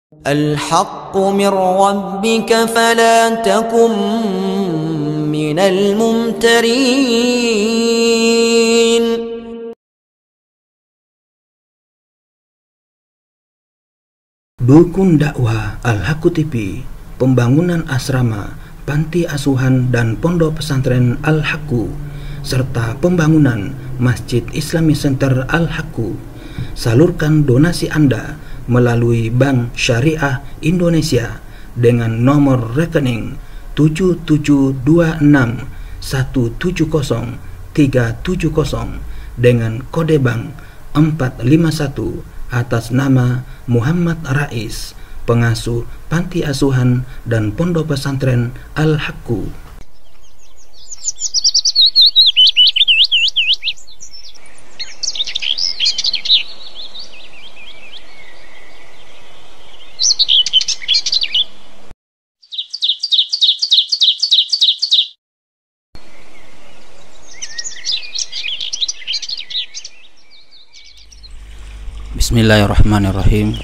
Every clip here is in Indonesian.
الحق من ربك فلا تكن من الممترين. Dukun dakwah Al-Haqqu TV, pembangunan asrama, panti asuhan dan pondok pesantren Al-Haqqu, serta pembangunan Masjid Islami Center Al-Haqqu. Salurkan donasi Anda melalui Bank Syariah Indonesia dengan nomor rekening 7726170370 dengan kode bank 451 atas nama Muhammad Rais, pengasuh panti asuhan dan pondok pesantren Al-Haqqu. Bismillahirrahmanirrahim.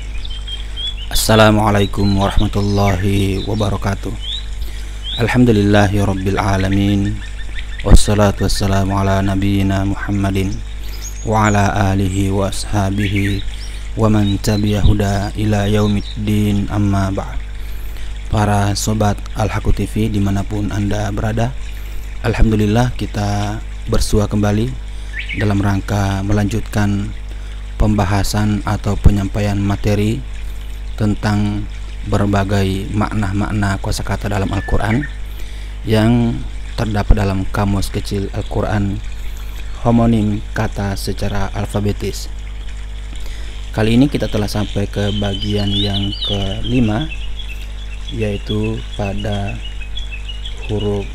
Assalamualaikum warahmatullahi wabarakatuh. Alhamdulillahi rabbil alamin. Wassalatu wassalamu ala nabiyyina Muhammadin wa ala alihi wa ashabihi wa man tabi'a huda ila yaumiddin, amma ba'd. Para sobat Al-Haqqu TV dimanapun Anda berada, alhamdulillah kita bersua kembali dalam rangka melanjutkan pembahasan atau penyampaian materi tentang berbagai makna-makna kosakata dalam Al-Quran yang terdapat dalam kamus kecil Al-Quran, homonim kata secara alfabetis. Kali ini kita telah sampai ke bagian yang kelima, yaitu pada huruf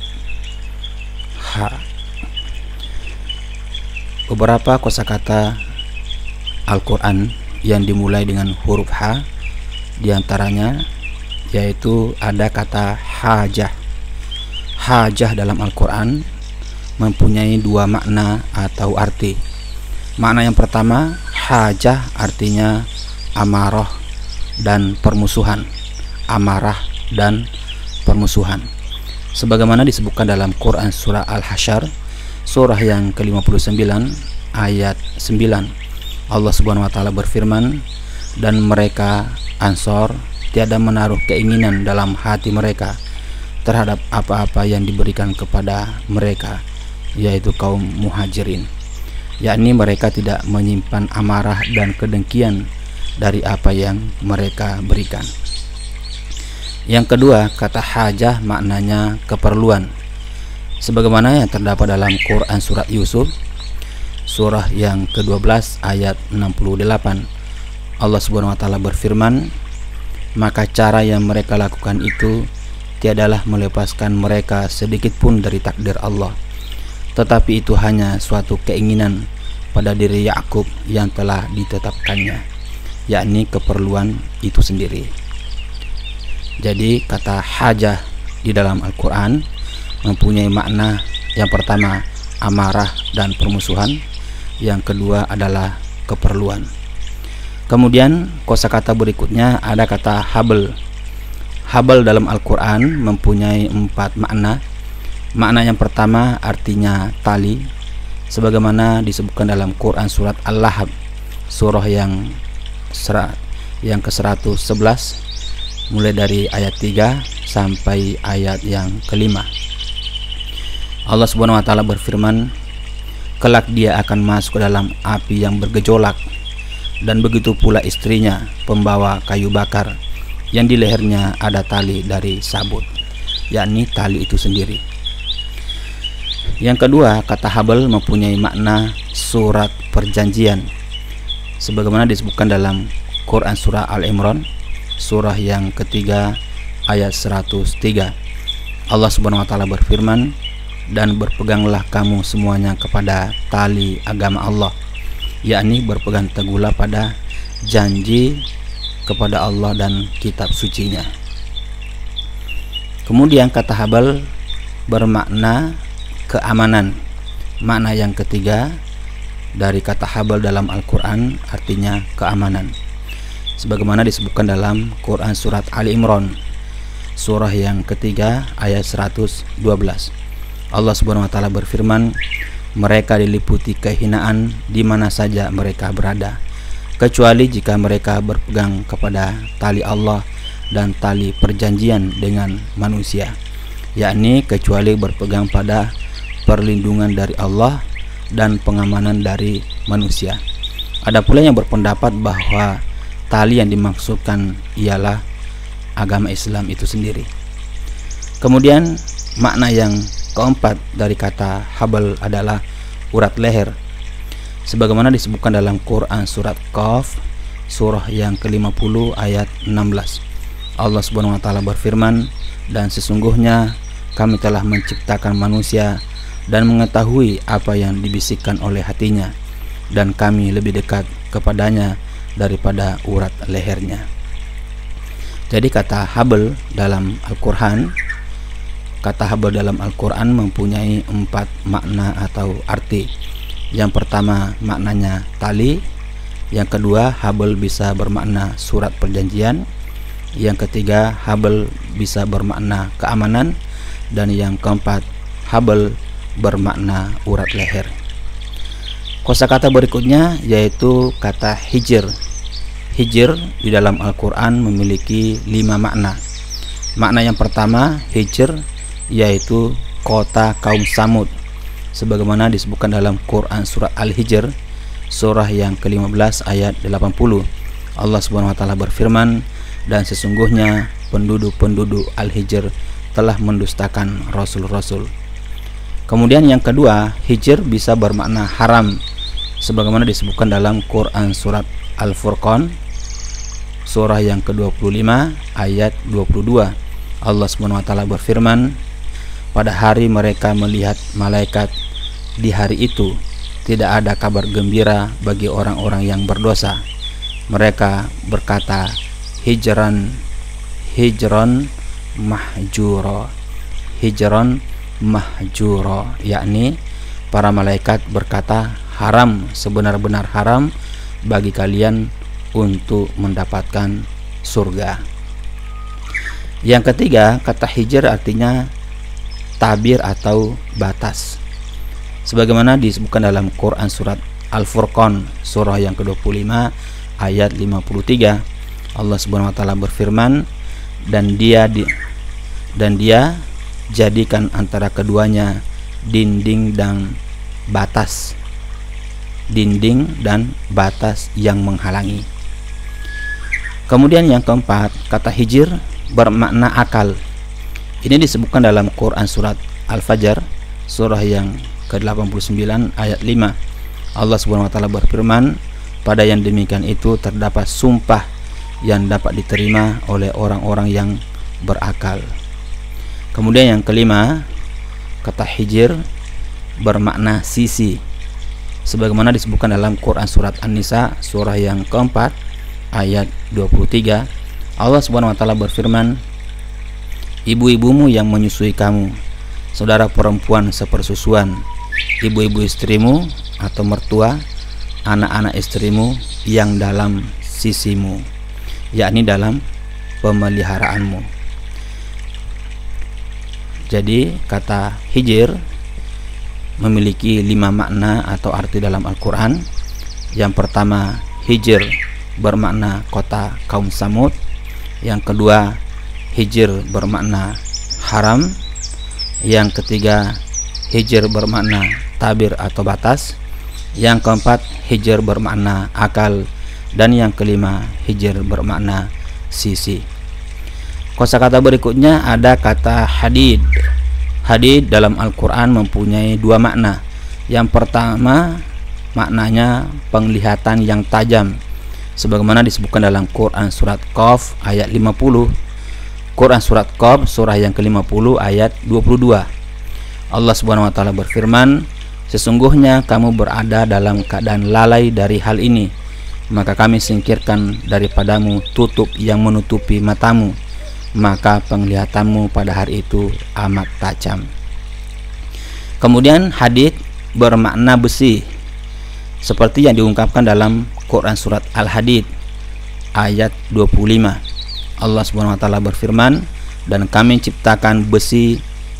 H. Beberapa kosakata Al-Quran yang dimulai dengan huruf H, diantaranya yaitu ada kata hajah. Hajah dalam Al-Quran mempunyai dua makna atau arti. Makna yang pertama, hajah artinya amarah dan permusuhan. Amarah dan permusuhan, sebagaimana disebutkan dalam Quran surah Al-Hasyr, surah yang ke-59 ayat 9. Allah Subhanahu wa taala berfirman, dan mereka Ansor tiada menaruh keinginan dalam hati mereka terhadap apa-apa yang diberikan kepada mereka, yaitu kaum Muhajirin, yakni mereka tidak menyimpan amarah dan kedengkian dari apa yang mereka berikan. Yang kedua, kata hajah maknanya keperluan, sebagaimana yang terdapat dalam Quran surat Yusuf, surah yang ke-12 ayat 68. Allah Subhanahu wa taala berfirman, maka cara yang mereka lakukan itu tiadalah melepaskan mereka sedikit pun dari takdir Allah, tetapi itu hanya suatu keinginan pada diri Yakub yang telah ditetapkannya, yakni keperluan itu sendiri. Jadi kata hajah di dalam Al-Quran mempunyai makna yang pertama amarah dan permusuhan, yang kedua adalah keperluan. Kemudian kosakata berikutnya ada kata habl. Habl dalam Al-Quran mempunyai 4 makna. Makna yang pertama artinya tali, sebagaimana disebutkan dalam Quran surat Al-Lahab, surah yang ke-111, mulai dari ayat 3 sampai ayat yang ke-5. Allah Subhanahu wa taala berfirman, kelak dia akan masuk ke dalam api yang bergejolak, dan begitu pula istrinya, pembawa kayu bakar, yang di lehernya ada tali dari sabut, yakni tali itu sendiri. Yang kedua, kata habl mempunyai makna surat perjanjian, sebagaimana disebutkan dalam Quran surah Al-Imran, surah yang ketiga ayat 103. Allah Subhanahu wa taala berfirman, dan berpeganglah kamu semuanya kepada tali agama Allah, yakni berpegang teguhlah pada janji kepada Allah dan kitab sucinya. Kemudian kata habl bermakna keamanan. Makna yang ketiga dari kata habl dalam Al-Quran artinya keamanan, sebagaimana disebutkan dalam Quran surat Ali Imran surah yang ketiga ayat 112. Allah Subhanahu wa taala berfirman, mereka diliputi kehinaan di mana saja mereka berada, kecuali jika mereka berpegang kepada tali Allah dan tali perjanjian dengan manusia, yakni kecuali berpegang pada perlindungan dari Allah dan pengamanan dari manusia. Ada pula yang berpendapat bahwa tali yang dimaksudkan ialah agama Islam itu sendiri. Kemudian makna yang keempat dari kata habal adalah urat leher, sebagaimana disebutkan dalam Quran surat Qaf surah yang ke-50 ayat 16. Allah Subhanahu wa taala berfirman, dan sesungguhnya kami telah menciptakan manusia dan mengetahui apa yang dibisikkan oleh hatinya, dan kami lebih dekat kepadanya daripada urat lehernya. Jadi kata habal dalam Al-Quran, mempunyai 4 makna atau arti. Yang pertama maknanya tali, yang kedua habal bisa bermakna surat perjanjian, yang ketiga habal bisa bermakna keamanan, dan yang keempat habal bermakna urat leher. Kosakata berikutnya yaitu kata hijr. Hijr di dalam Al-Quran memiliki 5 makna. Makna yang pertama hijr yaitu kota kaum Samud, sebagaimana disebutkan dalam Quran surat Al-Hijr surah yang ke-15 ayat 80. Allah Subhanahu wa taala berfirman, dan sesungguhnya penduduk-penduduk Al-Hijr telah mendustakan rasul-rasul. Kemudian yang kedua, hijr bisa bermakna haram, sebagaimana disebutkan dalam Quran surat Al-Furqan surah yang ke-25 ayat 22. Allah Subhanahu wa taala berfirman, pada hari mereka melihat malaikat, di hari itu tidak ada kabar gembira bagi orang-orang yang berdosa. Mereka berkata, hijran mahjura, hijran mahjura, yakni para malaikat berkata, haram, sebenar-benar haram bagi kalian untuk mendapatkan surga. Yang ketiga, kata hijr artinya tabir atau batas, sebagaimana disebutkan dalam Quran surat Al-Furqan surah yang ke-25 ayat 53. Allah Subhanahu wa taala berfirman, dan dia jadikan antara keduanya dinding dan batas yang menghalangi. Kemudian yang keempat, kata hijr bermakna akal. Ini disebutkan dalam Quran surat Al-Fajr surah yang ke-89 ayat 5. Allah Subhanahu wa taala berfirman, pada yang demikian itu terdapat sumpah yang dapat diterima oleh orang-orang yang berakal. Kemudian yang kelima, kata hijr bermakna sisi, sebagaimana disebutkan dalam Quran surat An-Nisa surah yang keempat ayat 23. Allah Subhanahu wa taala berfirman, ibu-ibumu yang menyusui kamu, saudara perempuan sepersusuan, ibu-ibu istrimu atau mertua, anak-anak istrimu yang dalam sisimu, yakni dalam pemeliharaanmu. Jadi kata hijr memiliki 5 makna atau arti dalam Al-Quran. Yang pertama, hijr bermakna kota kaum Samud. Yang kedua, hijr bermakna haram. Yang ketiga, hijr bermakna tabir atau batas. Yang keempat, hijr bermakna akal. Dan yang kelima, hijr bermakna sisi. Kosakata berikutnya ada kata hadid. Hadid dalam Al-Quran mempunyai 2 makna. Yang pertama maknanya penglihatan yang tajam, sebagaimana disebutkan dalam Quran surat Qaf ayat 50. Quran surat Qaf surah yang ke-50 ayat 22. Allah Subhanahu wa taala berfirman, sesungguhnya kamu berada dalam keadaan lalai dari hal ini, maka kami singkirkan daripadamu tutup yang menutupi matamu, maka penglihatanmu pada hari itu amat tajam. Kemudian hadid bermakna besi, seperti yang diungkapkan dalam Quran surat Al-Hadid ayat 25. Allah Subhanahu wa taala berfirman, dan kami ciptakan besi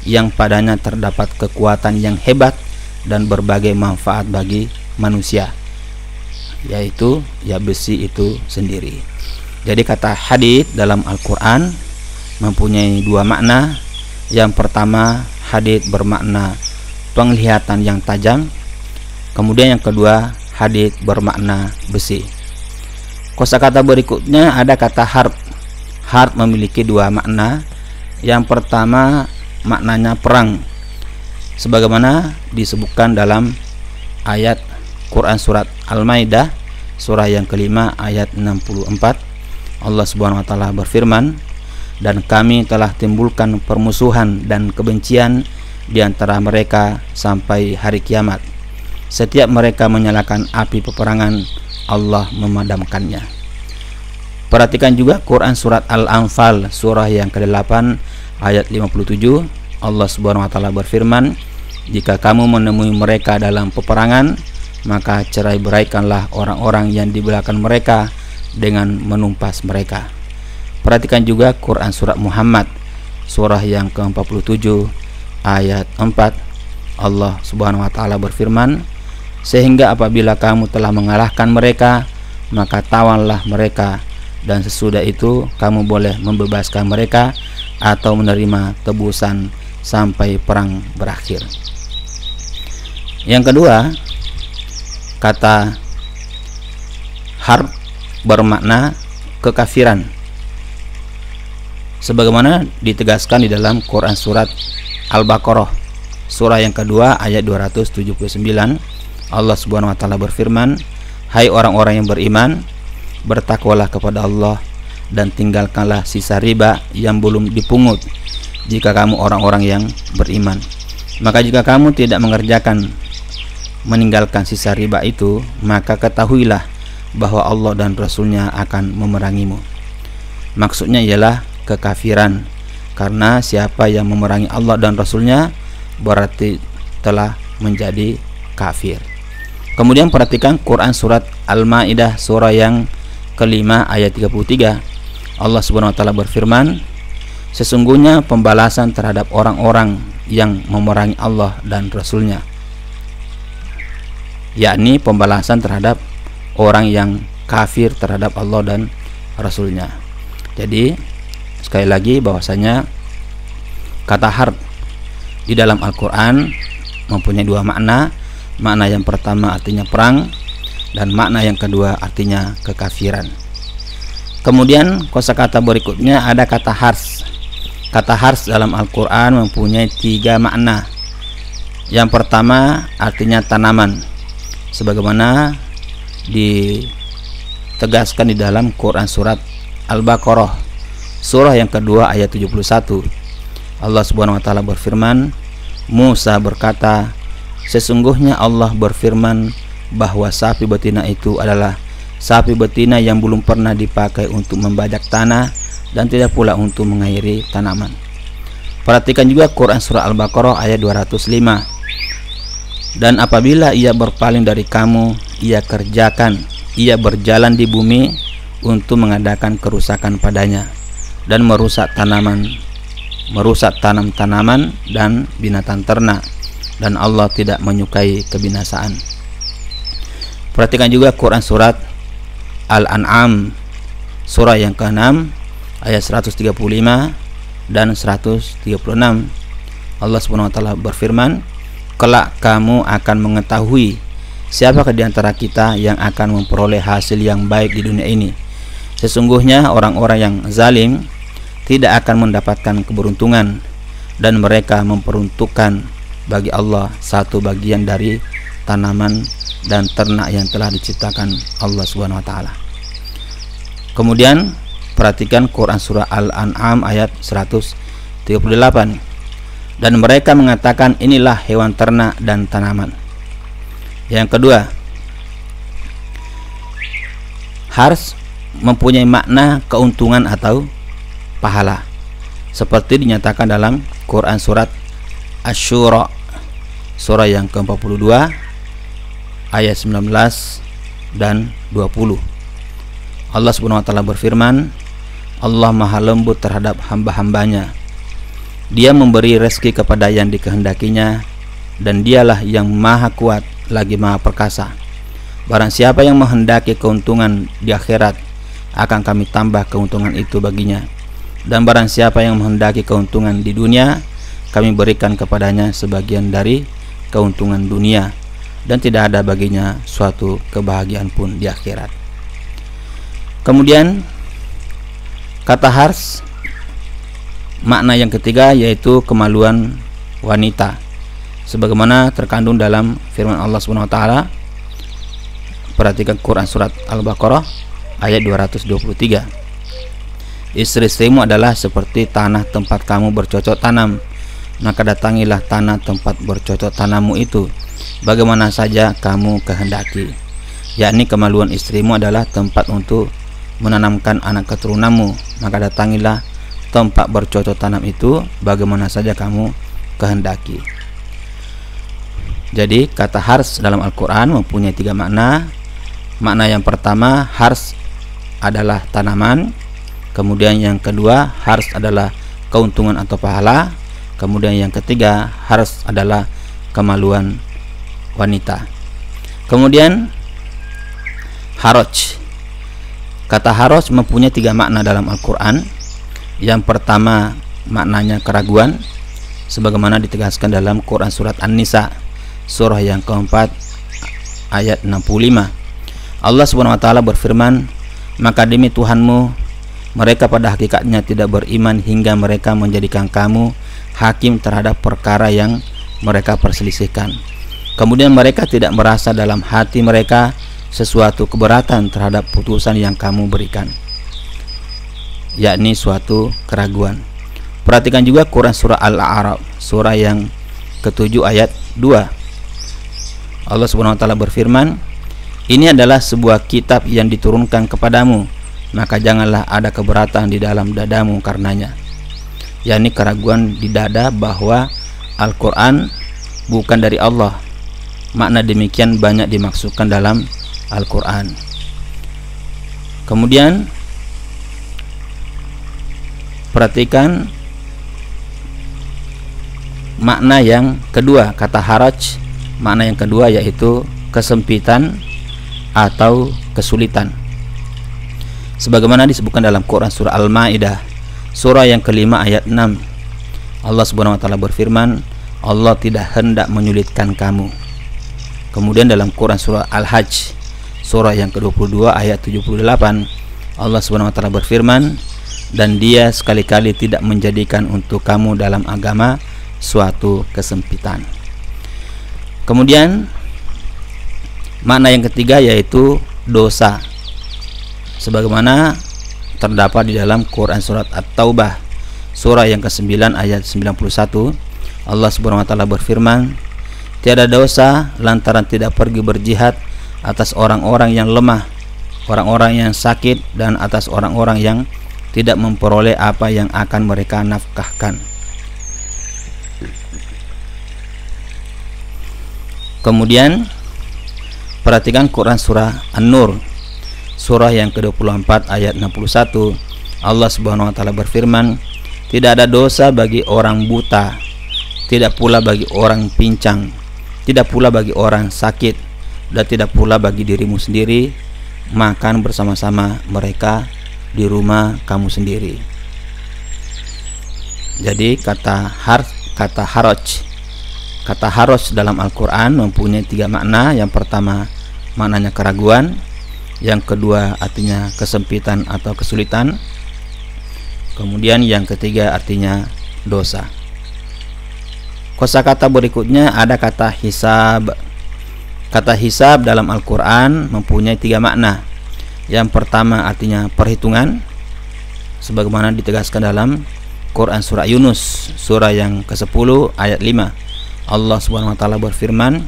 yang padanya terdapat kekuatan yang hebat dan berbagai manfaat bagi manusia, yaitu ya besi itu sendiri. Jadi kata hadid dalam Al-Quran mempunyai dua makna. Yang pertama, hadid bermakna penglihatan yang tajam. Kemudian yang kedua, hadid bermakna besi. Kosakata berikutnya ada kata harb. Harb memiliki dua makna. Yang pertama maknanya perang, sebagaimana disebutkan dalam ayat Quran surat Al-Maidah surah yang kelima ayat 64. Allah Subhanahu wa taala berfirman, dan kami telah timbulkan permusuhan dan kebencian di antara mereka sampai hari kiamat. Setiap mereka menyalakan api peperangan, Allah memadamkannya. Perhatikan juga Quran surat Al-Anfal surah yang ke-8 ayat 57. Allah Subhanahu wa taala berfirman, jika kamu menemui mereka dalam peperangan, maka cerai-beraikanlah orang-orang yang di belakang mereka dengan menumpas mereka. Perhatikan juga Quran surat Muhammad surah yang ke-47 ayat 4. Allah Subhanahu wa taala berfirman, sehingga apabila kamu telah mengalahkan mereka, maka tawanlah mereka, dan sesudah itu kamu boleh membebaskan mereka atau menerima tebusan sampai perang berakhir. Yang kedua, kata harb bermakna kekafiran, sebagaimana ditegaskan di dalam Quran surat Al-Baqarah surah yang kedua ayat 279. Allah Subhanahu wa taala berfirman, hai orang-orang yang beriman, bertakwalah kepada Allah dan tinggalkanlah sisa riba yang belum dipungut jika kamu orang-orang yang beriman. Maka jika kamu tidak meninggalkan sisa riba itu, maka ketahuilah bahwa Allah dan Rasulnya akan memerangimu. Maksudnya ialah kekafiran, karena siapa yang memerangi Allah dan Rasulnya berarti telah menjadi kafir. Kemudian perhatikan Quran surat Al-Maidah surah yang kelima ayat 33. Allah Subhanahu wa taala berfirman, sesungguhnya pembalasan terhadap orang-orang yang memerangi Allah dan Rasulnya, yakni pembalasan terhadap orang yang kafir terhadap Allah dan Rasulnya. Jadi sekali lagi bahwasanya kata harb di dalam Al-Quran mempunyai dua makna. Makna yang pertama artinya perang, dan makna yang kedua artinya kekafiran. Kemudian kosakata berikutnya ada kata hars. Kata hars dalam Al-Quran mempunyai tiga makna. Yang pertama artinya tanaman, sebagaimana ditegaskan di dalam Quran surat Al-Baqarah surah yang kedua ayat 71. Allah Subhanahu wa taala berfirman, Musa berkata, sesungguhnya Allah berfirman bahwa sapi betina itu adalah sapi betina yang belum pernah dipakai untuk membajak tanah dan tidak pula untuk mengairi tanaman. Perhatikan juga Quran surah Al-Baqarah ayat 205. Dan apabila ia berpaling dari kamu, ia berjalan di bumi untuk mengadakan kerusakan padanya dan merusak tanam-tanaman dan binatang ternak, dan Allah tidak menyukai kebinasaan. Perhatikan juga Quran surat Al-An'am surah yang ke-6 ayat 135 dan 136. Allah Subhanahu wa taala berfirman, kelak kamu akan mengetahui siapakah di antara kita yang akan memperoleh hasil yang baik di dunia ini. Sesungguhnya orang-orang yang zalim tidak akan mendapatkan keberuntungan, dan mereka memperuntukkan bagi Allah satu bagian dari tanaman dan ternak yang telah diciptakan Allah Subhanahu wa taala. Kemudian perhatikan Quran surah Al-An'am ayat 138. Dan mereka mengatakan, inilah hewan ternak dan tanaman. Yang kedua, hars mempunyai makna keuntungan atau pahala, seperti dinyatakan dalam Quran surat Asy-Syura surah yang ke-42 ayat 19 dan 20. Allah Subhanahu wa taala berfirman, Allah Maha lembut terhadap hamba-hambanya. Dia memberi rezeki kepada yang dikehendakinya, dan dialah yang maha kuat lagi maha perkasa. Barang siapa yang menghendaki keuntungan di akhirat, akan kami tambah keuntungan itu baginya. Dan barang siapa yang menghendaki keuntungan di dunia, kami berikan kepadanya sebagian dari keuntungan dunia, dan tidak ada baginya suatu kebahagiaan pun di akhirat. Kemudian kata hars, makna yang ketiga yaitu kemaluan wanita, sebagaimana terkandung dalam firman Allah Subhanahu wa taala. Perhatikan Quran surat Al-Baqarah ayat 223. Istri-istrimu adalah seperti tanah tempat kamu bercocok tanam, maka datangilah tanah tempat bercocok tanammu itu bagaimana saja kamu kehendaki. Yakni kemaluan istrimu adalah tempat untuk menanamkan anak keturunanmu, maka datangilah tempat bercocok tanam itu bagaimana saja kamu kehendaki. Jadi kata hars dalam Al-Quran mempunyai 3 makna. Makna yang pertama, hars adalah tanaman. Kemudian yang kedua, hars adalah keuntungan atau pahala. Kemudian yang ketiga, hars adalah kemaluan wanita. Kemudian haraj. Kata haraj mempunyai 3 makna dalam Al-Quran. Yang pertama, maknanya keraguan, sebagaimana ditegaskan dalam Quran surat An-Nisa surah yang keempat ayat 65. Allah Subhanahu wa taala berfirman, maka demi Tuhanmu, mereka pada hakikatnya tidak beriman hingga mereka menjadikan kamu hakim terhadap perkara yang mereka perselisihkan. Kemudian mereka tidak merasa dalam hati mereka sesuatu keberatan terhadap putusan yang kamu berikan, yakni suatu keraguan. Perhatikan juga Quran surah Al-A'raf surah yang ke-7 ayat 2. Allah Subhanahu wa taala berfirman, ini adalah sebuah kitab yang diturunkan kepadamu, maka janganlah ada keberatan di dalam dadamu karenanya. Yakni keraguan di dada bahwa Al-Quran bukan dari Allah. Makna demikian banyak dimaksudkan dalam Al-Quran. Kemudian perhatikan makna yang kedua, kata haraj. Makna yang kedua yaitu kesempitan atau kesulitan, sebagaimana disebutkan dalam Quran surah Al-Maidah surah yang kelima ayat 6. Allah Subhanahu wa taala berfirman, Allah tidak hendak menyulitkan kamu. Kemudian dalam Quran surah Al-Hajj surah yang ke-22 ayat 78, Allah Subhanahu wa taala berfirman, dan Dia sekali-kali tidak menjadikan untuk kamu dalam agama suatu kesempitan. Kemudian makna yang ketiga yaitu dosa, sebagaimana terdapat di dalam Quran surat At-Taubah surah yang ke-9 ayat 91. Allah Subhanahu wa taala berfirman, tiada dosa lantaran tidak pergi berjihad atas orang-orang yang lemah, orang-orang yang sakit, dan atas orang-orang yang tidak memperoleh apa yang akan mereka nafkahkan. Kemudian perhatikan Quran surah An-Nur surah yang ke-24 ayat 61. Allah Subhanahu wa taala berfirman, tidak ada dosa bagi orang buta, tidak pula bagi orang pincang, tidak pula bagi orang sakit, dan tidak pula bagi dirimu sendiri makan bersama-sama mereka di rumah kamu sendiri. Jadi kata haraj dalam Al-Quran mempunyai 3 makna. Yang pertama maknanya keraguan, yang kedua artinya kesempitan atau kesulitan, kemudian yang ketiga artinya dosa. Kosakata berikutnya ada kata hisab. Kata hisab dalam Al-Quran mempunyai 3 makna. Yang pertama artinya perhitungan, sebagaimana ditegaskan dalam Quran surah Yunus surah yang ke-10 ayat 5. Allah Subhanahu wa taala berfirman,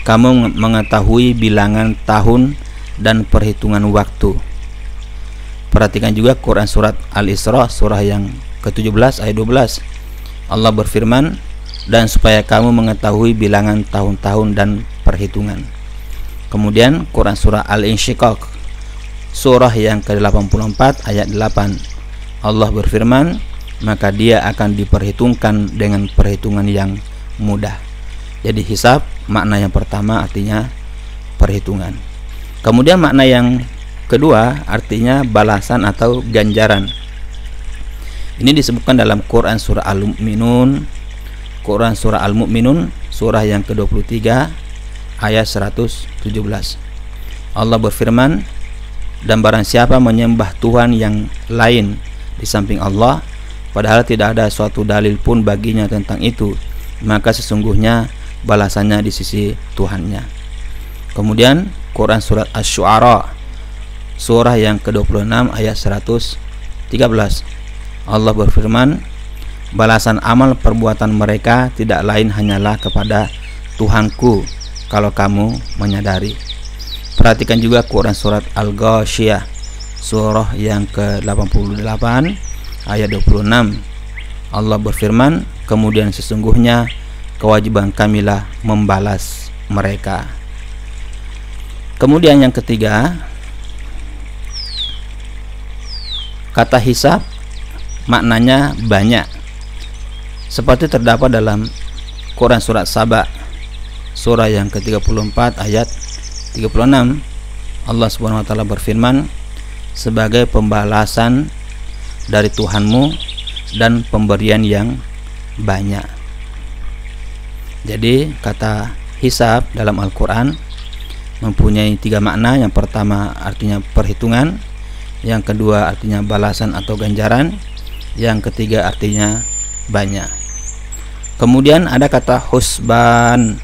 kamu mengetahui bilangan tahun dan perhitungan waktu. Perhatikan juga Quran surat Al-Isra surah yang ke-17 ayat 12. Allah berfirman, dan supaya kamu mengetahui bilangan tahun-tahun dan perhitungan. Kemudian Quran surah Al-Insyiqaq surah yang ke-84 ayat 8. Allah berfirman, maka dia akan diperhitungkan dengan perhitungan yang mudah. Jadi hisab makna yang pertama artinya perhitungan. Kemudian makna yang kedua artinya balasan atau ganjaran. Ini disebutkan dalam Quran surah Al-Mu'minun, surah yang ke-23 ayat 117. Allah berfirman, dan barang siapa menyembah Tuhan yang lain di samping Allah, padahal tidak ada suatu dalil pun baginya tentang itu, maka sesungguhnya balasannya di sisi Tuhannya. Kemudian Quran surat Asy-Syu'ara, surah yang ke-26 ayat 113. Allah berfirman, balasan amal perbuatan mereka tidak lain hanyalah kepada Tuhanku kalau kamu menyadari. Perhatikan juga Quran surat Al-Ghasyiyah, surah yang ke-88 ayat 26. Allah berfirman, kemudian sesungguhnya kewajiban kamilah membalas mereka. Kemudian yang ketiga, kata hisab maknanya banyak, seperti terdapat dalam Quran surat Saba, surah yang ke-34 ayat 36. Allah Subhanahu wa taala berfirman, sebagai pembalasan dari Tuhanmu dan pemberian yang banyak. Jadi kata hisab dalam Al-Quran mempunyai tiga makna. Yang pertama artinya perhitungan, yang kedua artinya balasan atau ganjaran, yang ketiga artinya banyak. Kemudian ada kata husban.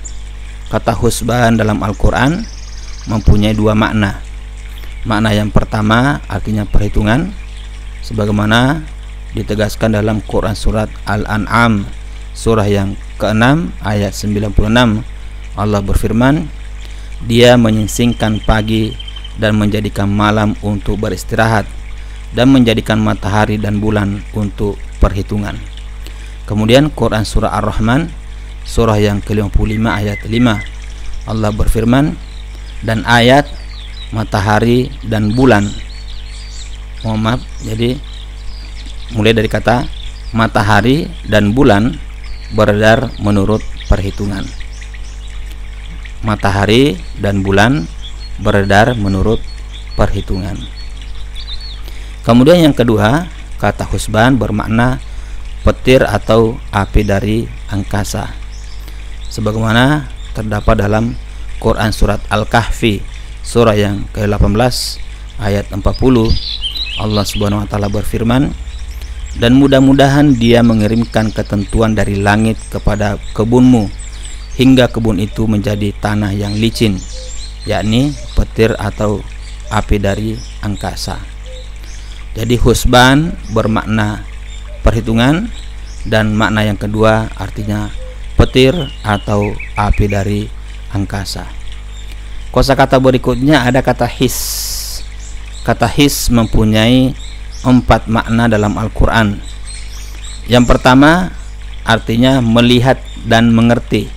Kata husban dalam Al-Quran mempunyai dua makna. Makna yang pertama artinya perhitungan, sebagaimana ditegaskan dalam Quran surat Al-An'am, surah yang ke-6 ayat 96. Allah berfirman, dia menyingsingkan pagi dan menjadikan malam untuk beristirahat, dan menjadikan matahari dan bulan untuk perhitungan. Kemudian Quran surah Ar-Rahman, surah yang ke-55 ayat 5. Allah berfirman, dan ayat matahari dan bulan. Jadi mulai dari kata matahari dan bulan beredar menurut perhitungan. Matahari dan bulan beredar menurut perhitungan. Kemudian yang kedua, kata husban bermakna petir atau api dari angkasa, sebagaimana terdapat dalam Quran surat Al-Kahfi, surah yang ke-18 ayat 40. Allah Subhanahu wa taala berfirman, dan mudah-mudahan dia mengirimkan ketentuan dari langit kepada kebunmu hingga kebun itu menjadi tanah yang licin, yakni petir atau api dari angkasa. Jadi husban bermakna perhitungan, dan makna yang kedua artinya petir atau api dari angkasa. Kosakata berikutnya ada kata his. Kata his mempunyai 4 makna dalam Al-Quran. Yang pertama artinya melihat dan mengerti,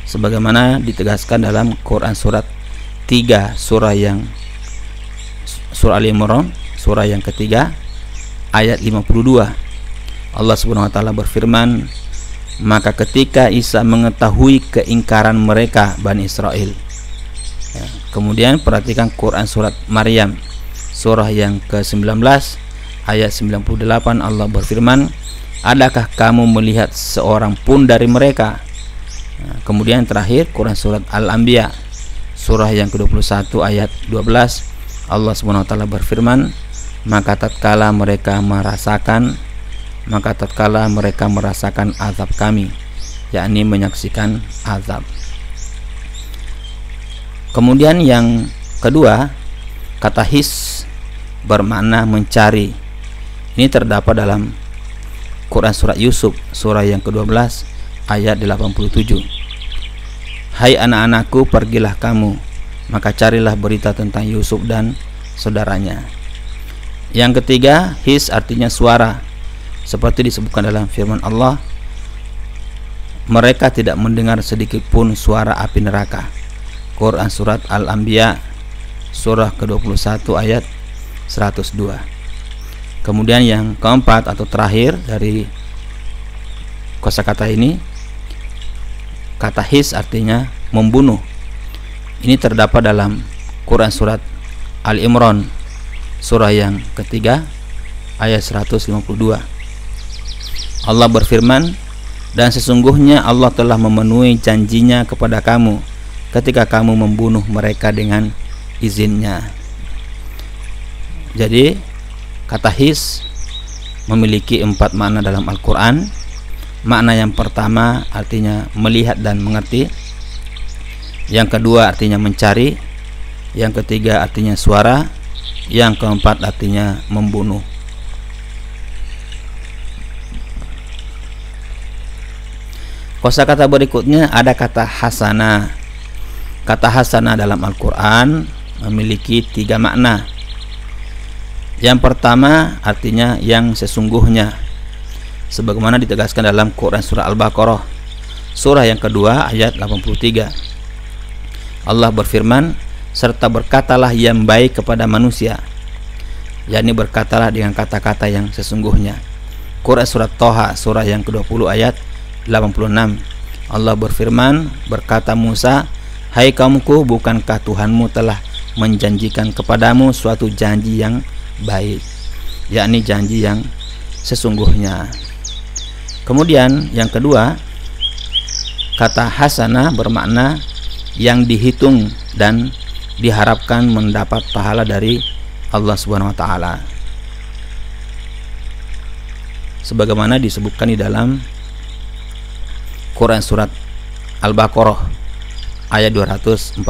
sebagaimana ditegaskan dalam Quran surat 3, surah Al-Imran, surah yang ketiga ayat 52. Allah Subhanahu wa taala berfirman, maka ketika Isa mengetahui keingkaran mereka Bani Israel. Kemudian perhatikan Quran surat Maryam, surah yang ke-19 ayat 98. Allah berfirman, adakah kamu melihat seorang pun dari mereka? Kemudian terakhir Quran surat Al-Anbiya, surah yang ke-21 ayat 12. Allah Subhanahu wa taala berfirman, maka tatkala mereka merasakan azab kami, yakni menyaksikan azab. Kemudian yang kedua, kata his bermakna mencari. Ini terdapat dalam Quran surat Yusuf, surah yang ke-12 ayat 87. Hai anak-anakku, pergilah kamu, maka carilah berita tentang Yusuf dan saudaranya. Yang ketiga, his artinya suara, seperti disebutkan dalam firman Allah, mereka tidak mendengar sedikit pun suara api neraka. Quran surat Al-Anbiya, surah ke-21 ayat 102. Kemudian yang keempat atau terakhir dari kosakata ini, kata his artinya membunuh. Ini terdapat dalam Quran surat Al-Imran surah yang ketiga ayat 152. Allah berfirman, dan sesungguhnya Allah telah memenuhi janjinya kepada kamu ketika kamu membunuh mereka dengan izinnya. Jadi kata his memiliki 4 makna dalam Al-Quran. Makna yang pertama artinya melihat dan mengerti. Yang kedua artinya mencari. Yang ketiga artinya suara. Yang keempat artinya membunuh. Kosakata berikutnya ada kata hasanah. Kata hasanah dalam Al-Quran memiliki 3 makna. Yang pertama artinya yang sesungguhnya, sebagaimana ditegaskan dalam Quran surah Al-Baqarah surah yang kedua ayat 83. Allah berfirman, serta berkatalah yang baik kepada manusia, yakni berkatalah dengan kata-kata yang sesungguhnya. Quran surat Toha surah yang ke-20 ayat 86. Allah berfirman, berkata Musa, hai kaumku, bukankah Tuhanmu telah menjanjikan kepadamu suatu janji yang baik, yakni janji yang sesungguhnya. Kemudian yang kedua, kata hasanah bermakna yang dihitung dan diharapkan mendapat pahala dari Allah Subhanahu wa taala, sebagaimana disebutkan di dalam Quran surat Al-Baqarah ayat 245.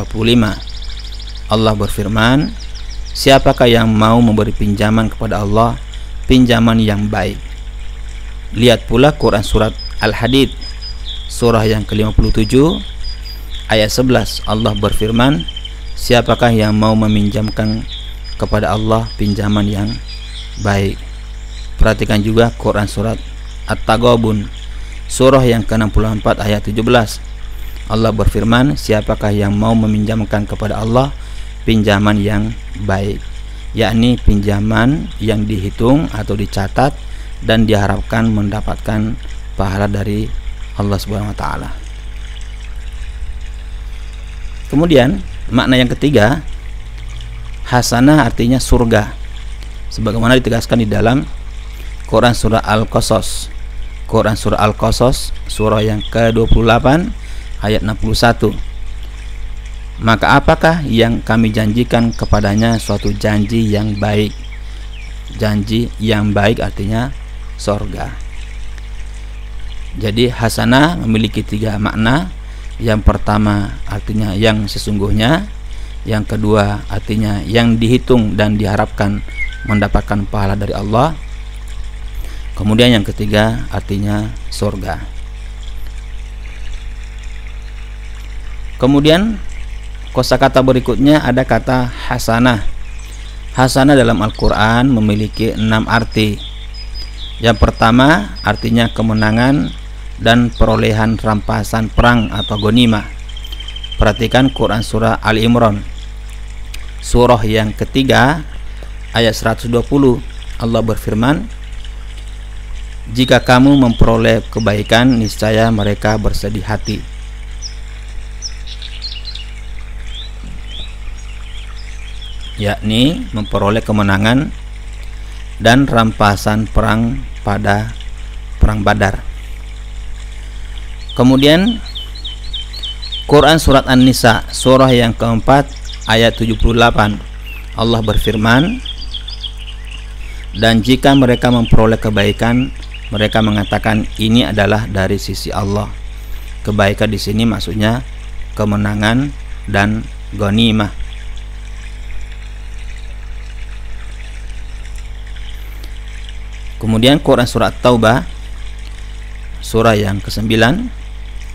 Allah berfirman, siapakah yang mau memberi pinjaman kepada Allah, pinjaman yang baik. Lihat pula Quran surat Al-Hadid surah yang ke-57 ayat 11. Allah berfirman, siapakah yang mau meminjamkan kepada Allah pinjaman yang baik. Perhatikan juga Quran surat At-Taghabun surah yang ke-64 ayat 17. Allah berfirman, siapakah yang mau meminjamkan kepada Allah pinjaman yang baik, yakni pinjaman yang dihitung atau dicatat dan diharapkan mendapatkan pahala dari Allah Subhanahu wa taala. Kemudian makna yang ketiga, hasanah artinya surga, sebagaimana ditegaskan di dalam Quran surah Al-Qasas. Quran surah Al-Qasas surah yang ke-28 ayat 61. Maka apakah yang kami janjikan kepadanya suatu janji yang baik. Janji yang baik artinya sorga. Jadi hasanah memiliki 3 makna. Yang pertama artinya yang sesungguhnya, yang kedua artinya yang dihitung dan diharapkan mendapatkan pahala dari Allah, kemudian yang ketiga artinya surga. Kemudian kosakata berikutnya ada kata hasanah. Hasanah dalam Al-Quran memiliki 6 arti. Yang pertama artinya kemenangan dan perolehan rampasan perang atau ghanimah. Perhatikan Quran surah Al-Imran surah yang ketiga ayat 120. Allah berfirman, jika kamu memperoleh kebaikan, niscaya mereka bersedih hati. Yakni memperoleh kemenangan dan rampasan perang pada perang Badar. Kemudian Quran surat An-Nisa surah yang keempat ayat 78. Allah berfirman, dan jika mereka memperoleh kebaikan, mereka mengatakan ini adalah dari sisi Allah. Kebaikan di sini maksudnya kemenangan dan ghanimah. Kemudian Quran surat Taubah surah yang ke-9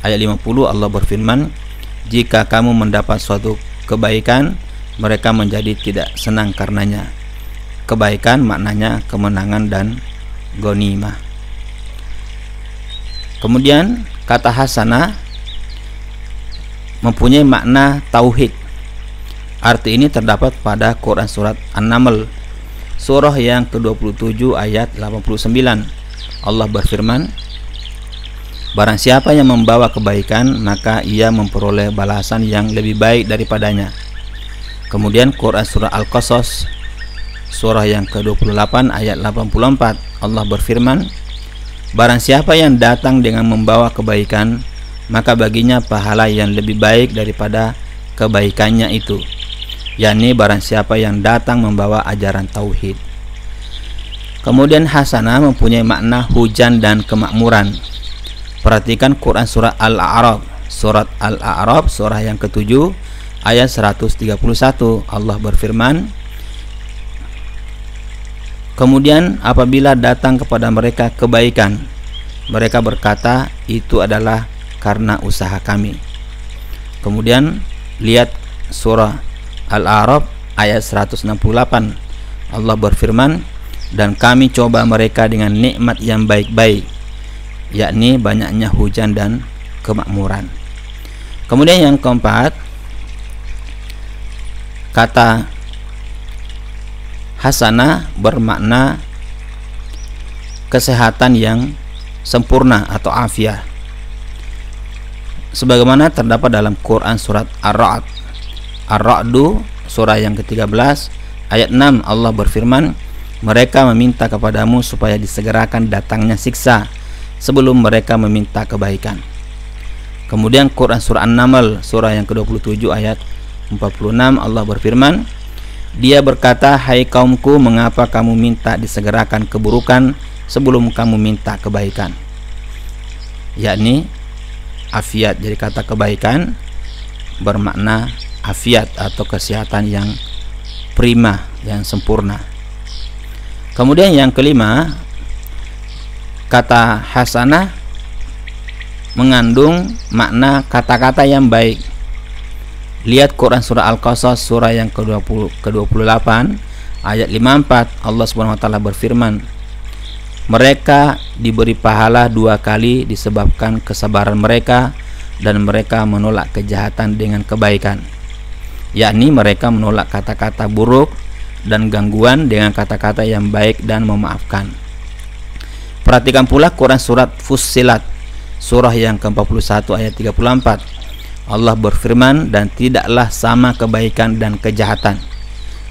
ayat 50. Allah berfirman, jika kamu mendapat suatu kebaikan, mereka menjadi tidak senang karenanya. Kebaikan maknanya kemenangan dan ghanimah. Kemudian kata hasanah mempunyai makna tauhid. Arti ini terdapat pada Quran surat An-Naml, surah yang ke-27 ayat 89. Allah berfirman, barang siapa yang membawa kebaikan, maka ia memperoleh balasan yang lebih baik daripadanya. Kemudian Quran surah Al-Qasas, surah yang ke-28 ayat 84, Allah berfirman, barang siapa yang datang dengan membawa kebaikan, maka baginya pahala yang lebih baik daripada kebaikannya itu, yakni barang siapa yang datang membawa ajaran tauhid. Kemudian hasanah mempunyai makna hujan dan kemakmuran. Perhatikan Quran surah Al-A'raf, surat Al-A'raf surah yang ke-7 ayat 131. Allah berfirman, kemudian apabila datang kepada mereka kebaikan, mereka berkata, itu adalah karena usaha kami. Kemudian lihat surah Al-A'raf ayat 168. Allah berfirman, dan kami coba mereka dengan nikmat yang baik-baik, yakni banyaknya hujan dan kemakmuran. Kemudian yang keempat, kata hasanah bermakna kesehatan yang sempurna atau afiah, sebagaimana terdapat dalam Quran surat Ar-Ra'd, Ar-Ra'du surah yang ke-13 ayat 6. Allah berfirman, mereka meminta kepadamu supaya disegerakan datangnya siksa sebelum mereka meminta kebaikan. Kemudian Quran surah An-Naml surah yang ke-27 ayat 46, Allah berfirman, dia berkata, hai kaumku, mengapa kamu minta disegerakan keburukan sebelum kamu minta kebaikan, yakni afiat. Jadi kata kebaikan bermakna afiat atau kesehatan yang prima, yang sempurna. Kemudian yang kelima, kata hasanah mengandung makna kata-kata yang baik. Lihat Quran surah Al-Qasas surah yang ke-28 ayat 54. Allah SWT berfirman, mereka diberi pahala 2 kali disebabkan kesabaran mereka, dan mereka menolak kejahatan dengan kebaikan, yakni mereka menolak kata-kata buruk dan gangguan dengan kata-kata yang baik dan memaafkan. Perhatikan pula Quran surat Fussilat surah yang ke-41 ayat 34. Allah berfirman, dan tidaklah sama kebaikan dan kejahatan,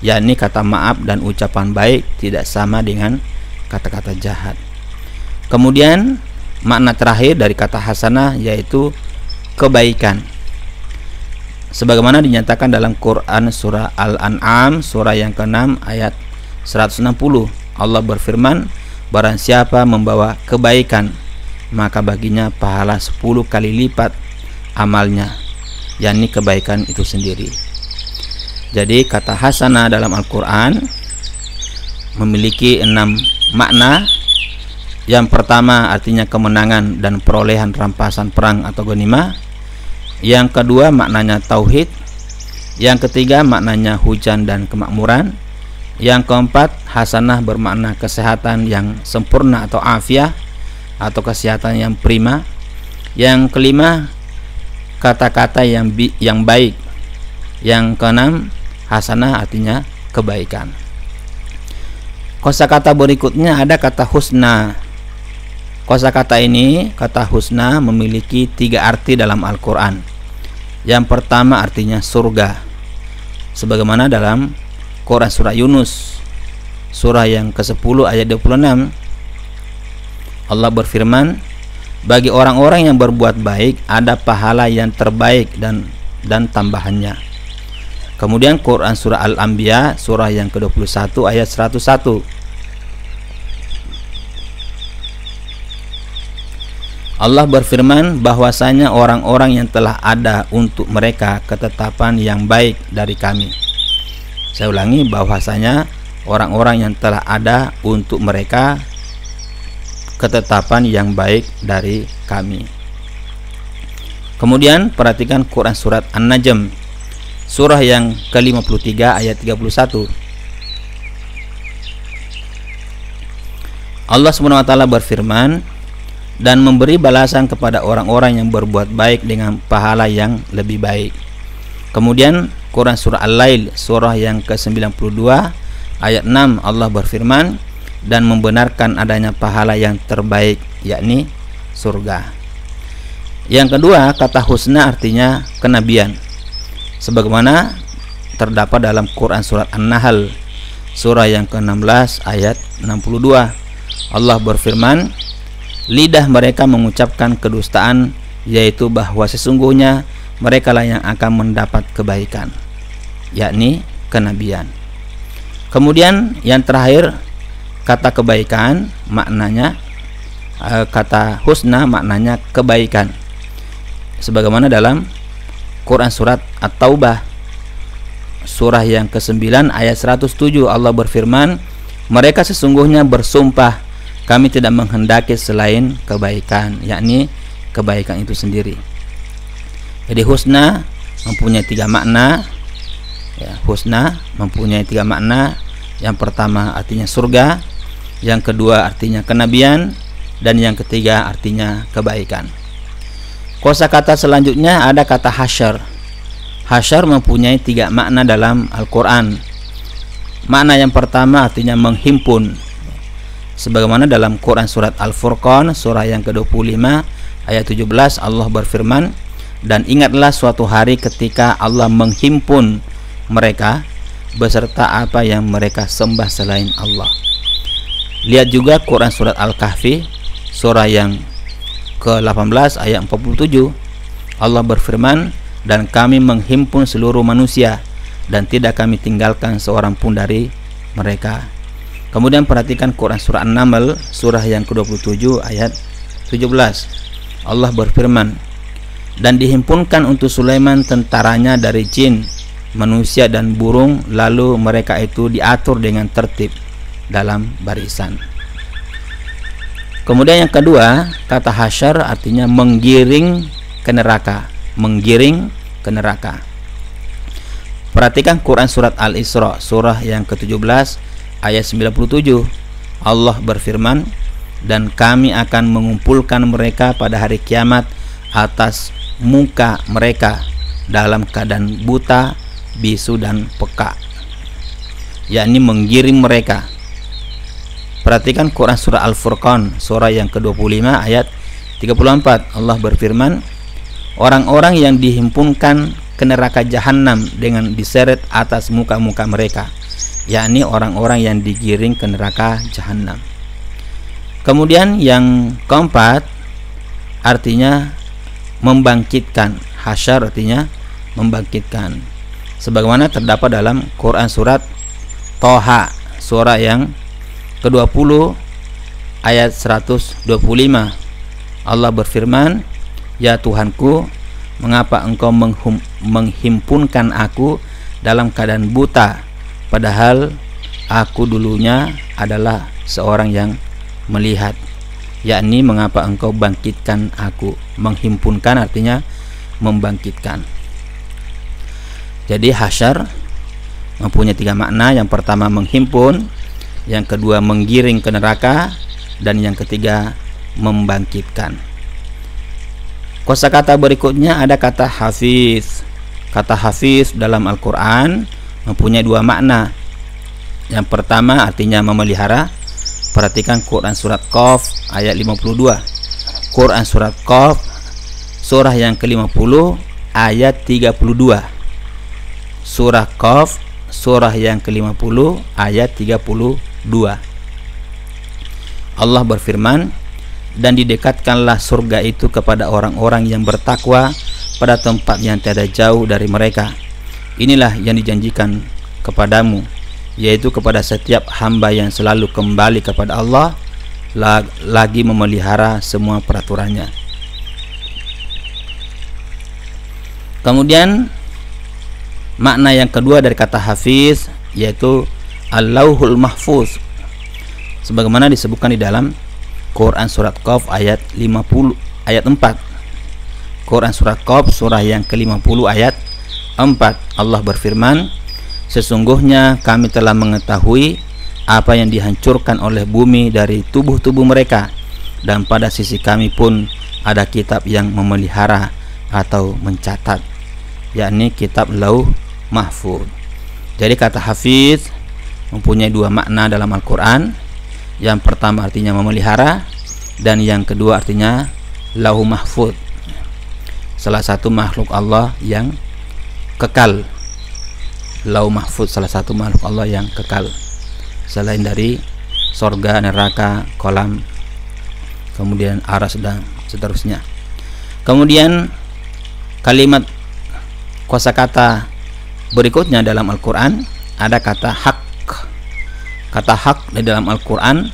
yakni kata maaf dan ucapan baik tidak sama dengan kata-kata jahat. Kemudian makna terakhir dari kata hasanah yaitu kebaikan, sebagaimana dinyatakan dalam Quran surah Al-An'am surah yang ke-6 ayat 160. Allah berfirman, barang siapa membawa kebaikan, maka baginya pahala 10 kali lipat amalnya, yakni kebaikan itu sendiri. Jadi kata hasanah dalam Al-Quran memiliki 6 makna. Yang pertama artinya kemenangan dan perolehan rampasan perang atau ghanimah. Yang kedua maknanya tauhid. Yang ketiga maknanya hujan dan kemakmuran. Yang keempat, hasanah bermakna kesehatan yang sempurna atau afiah atau kesehatan yang prima. Yang kelima, kata-kata yang baik. Yang keenam, hasanah artinya kebaikan. Kosakata berikutnya ada kata husna. Kosakata ini, kata husna, memiliki 3 arti dalam Al-Quran. Yang pertama artinya surga, sebagaimana dalam Quran surah Yunus surah yang ke-10 ayat 26. Allah berfirman, bagi orang-orang yang berbuat baik ada pahala yang terbaik dan tambahannya. Kemudian Quran surah Al-Anbiya surah yang ke-21 ayat 101. Allah berfirman bahwasanya orang-orang yang telah ada untuk mereka ketetapan yang baik dari kami. Saya ulangi, bahwasanya orang-orang yang telah ada untuk mereka ketetapan yang baik dari kami. Kemudian perhatikan Quran surat An-Najm surah yang ke-53 ayat 31. Allah SWT berfirman, dan memberi balasan kepada orang-orang yang berbuat baik dengan pahala yang lebih baik. Kemudian Quran surah Al-Lail surah yang ke-92 ayat 6 Allah berfirman, dan membenarkan adanya pahala yang terbaik, yakni surga. Yang kedua, kata husna artinya kenabian, sebagaimana terdapat dalam Quran surat An-Nahl surah yang ke-16 ayat 62. Allah berfirman, lidah mereka mengucapkan kedustaan, yaitu bahwa sesungguhnya mereka lah yang akan mendapat kebaikan, yakni kenabian. Kemudian yang terakhir, kata kebaikan maknanya, kata husna maknanya kebaikan, sebagaimana dalam Quran surat At-Taubah surah yang ke-9 ayat 107 Allah berfirman, mereka sesungguhnya bersumpah kami tidak menghendaki selain kebaikan, yakni kebaikan itu sendiri. Jadi husna mempunyai 3 makna ya, husna mempunyai 3 makna. Yang pertama artinya surga, yang kedua artinya kenabian, dan yang ketiga artinya kebaikan. Kosakata selanjutnya ada kata hasyar. Hasyar mempunyai 3 makna dalam Al-Quran. Makna yang pertama artinya menghimpun, sebagaimana dalam Quran surat Al-Furqan surah yang ke-25 ayat 17 Allah berfirman, dan ingatlah suatu hari ketika Allah menghimpun mereka beserta apa yang mereka sembah selain Allah. Lihat juga Quran surat Al-Kahfi surah yang ke-18 ayat 47 Allah berfirman, dan kami menghimpun seluruh manusia dan tidak kami tinggalkan seorang pun dari mereka. Kemudian perhatikan Quran surah An-Naml surah yang ke-27 ayat 17 Allah berfirman, dan dihimpunkan untuk Sulaiman tentaranya dari jin, manusia dan burung, lalu mereka itu diatur dengan tertib dalam barisan. Kemudian yang kedua, kata hasyar artinya menggiring ke neraka, menggiring ke neraka. Perhatikan Quran surat Al-Isra surah yang ke-17 ayat 97 Allah berfirman, dan kami akan mengumpulkan mereka pada hari kiamat atas muka mereka dalam keadaan buta, bisu dan peka, yakni menggiring mereka. Perhatikan Quran surah Al-Furqan surah yang ke-25 ayat 34 Allah berfirman, orang-orang yang dihimpunkan ke neraka jahanam dengan diseret atas muka-muka mereka, yakni orang-orang yang digiring ke neraka jahanam. Kemudian yang keempat artinya membangkitkan. Hasyar artinya membangkitkan, sebagaimana terdapat dalam Quran surat Toha surah yang ke-20 ayat 125 Allah berfirman, ya Tuhanku, mengapa engkau menghimpunkan aku dalam keadaan buta, padahal aku dulunya adalah seorang yang melihat, yakni mengapa engkau bangkitkan aku. Menghimpunkan artinya membangkitkan. Jadi hasyar mempunyai 3 makna. Yang pertama menghimpun, yang kedua menggiring ke neraka, dan yang ketiga membangkitkan. Kosakata berikutnya ada kata hafiz. Kata hafiz dalam Al-Quran mempunyai 2 makna. Yang pertama artinya memelihara. Perhatikan Quran surat Qaf ayat 52. Quran surat Qaf surah yang ke-50 ayat 32. Surah Qaf surah yang ke-50 ayat 32. Allah berfirman, dan didekatkanlah surga itu kepada orang-orang yang bertakwa pada tempat yang tiada jauh dari mereka. Inilah yang dijanjikan kepadamu, yaitu kepada setiap hamba yang selalu kembali kepada Allah, lagi memelihara semua peraturannya. Kemudian makna yang kedua dari kata hafiz yaitu Al-Lauhul Mahfuz, sebagaimana disebutkan di dalam Quran surat Qaf ayat 50 ayat 4. Quran surat Qaf surah yang ke-50 ayat 4 Allah berfirman, sesungguhnya kami telah mengetahui apa yang dihancurkan oleh bumi dari tubuh-tubuh mereka, dan pada sisi kami pun ada kitab yang memelihara atau mencatat, yakni kitab Lauh mahfuz. Jadi kata hafiz mempunyai dua makna dalam Al-Quran. Yang pertama artinya memelihara, dan yang kedua artinya lauh mahfuz, salah satu makhluk Allah yang kekal. Lauh mahfuz salah satu makhluk Allah yang kekal, selain dari sorga, neraka, kolam, kemudian aras dan seterusnya. Kemudian kalimat kosakata berikutnya dalam Al-Quran ada kata hak. Kata hak di dalam Al-Quran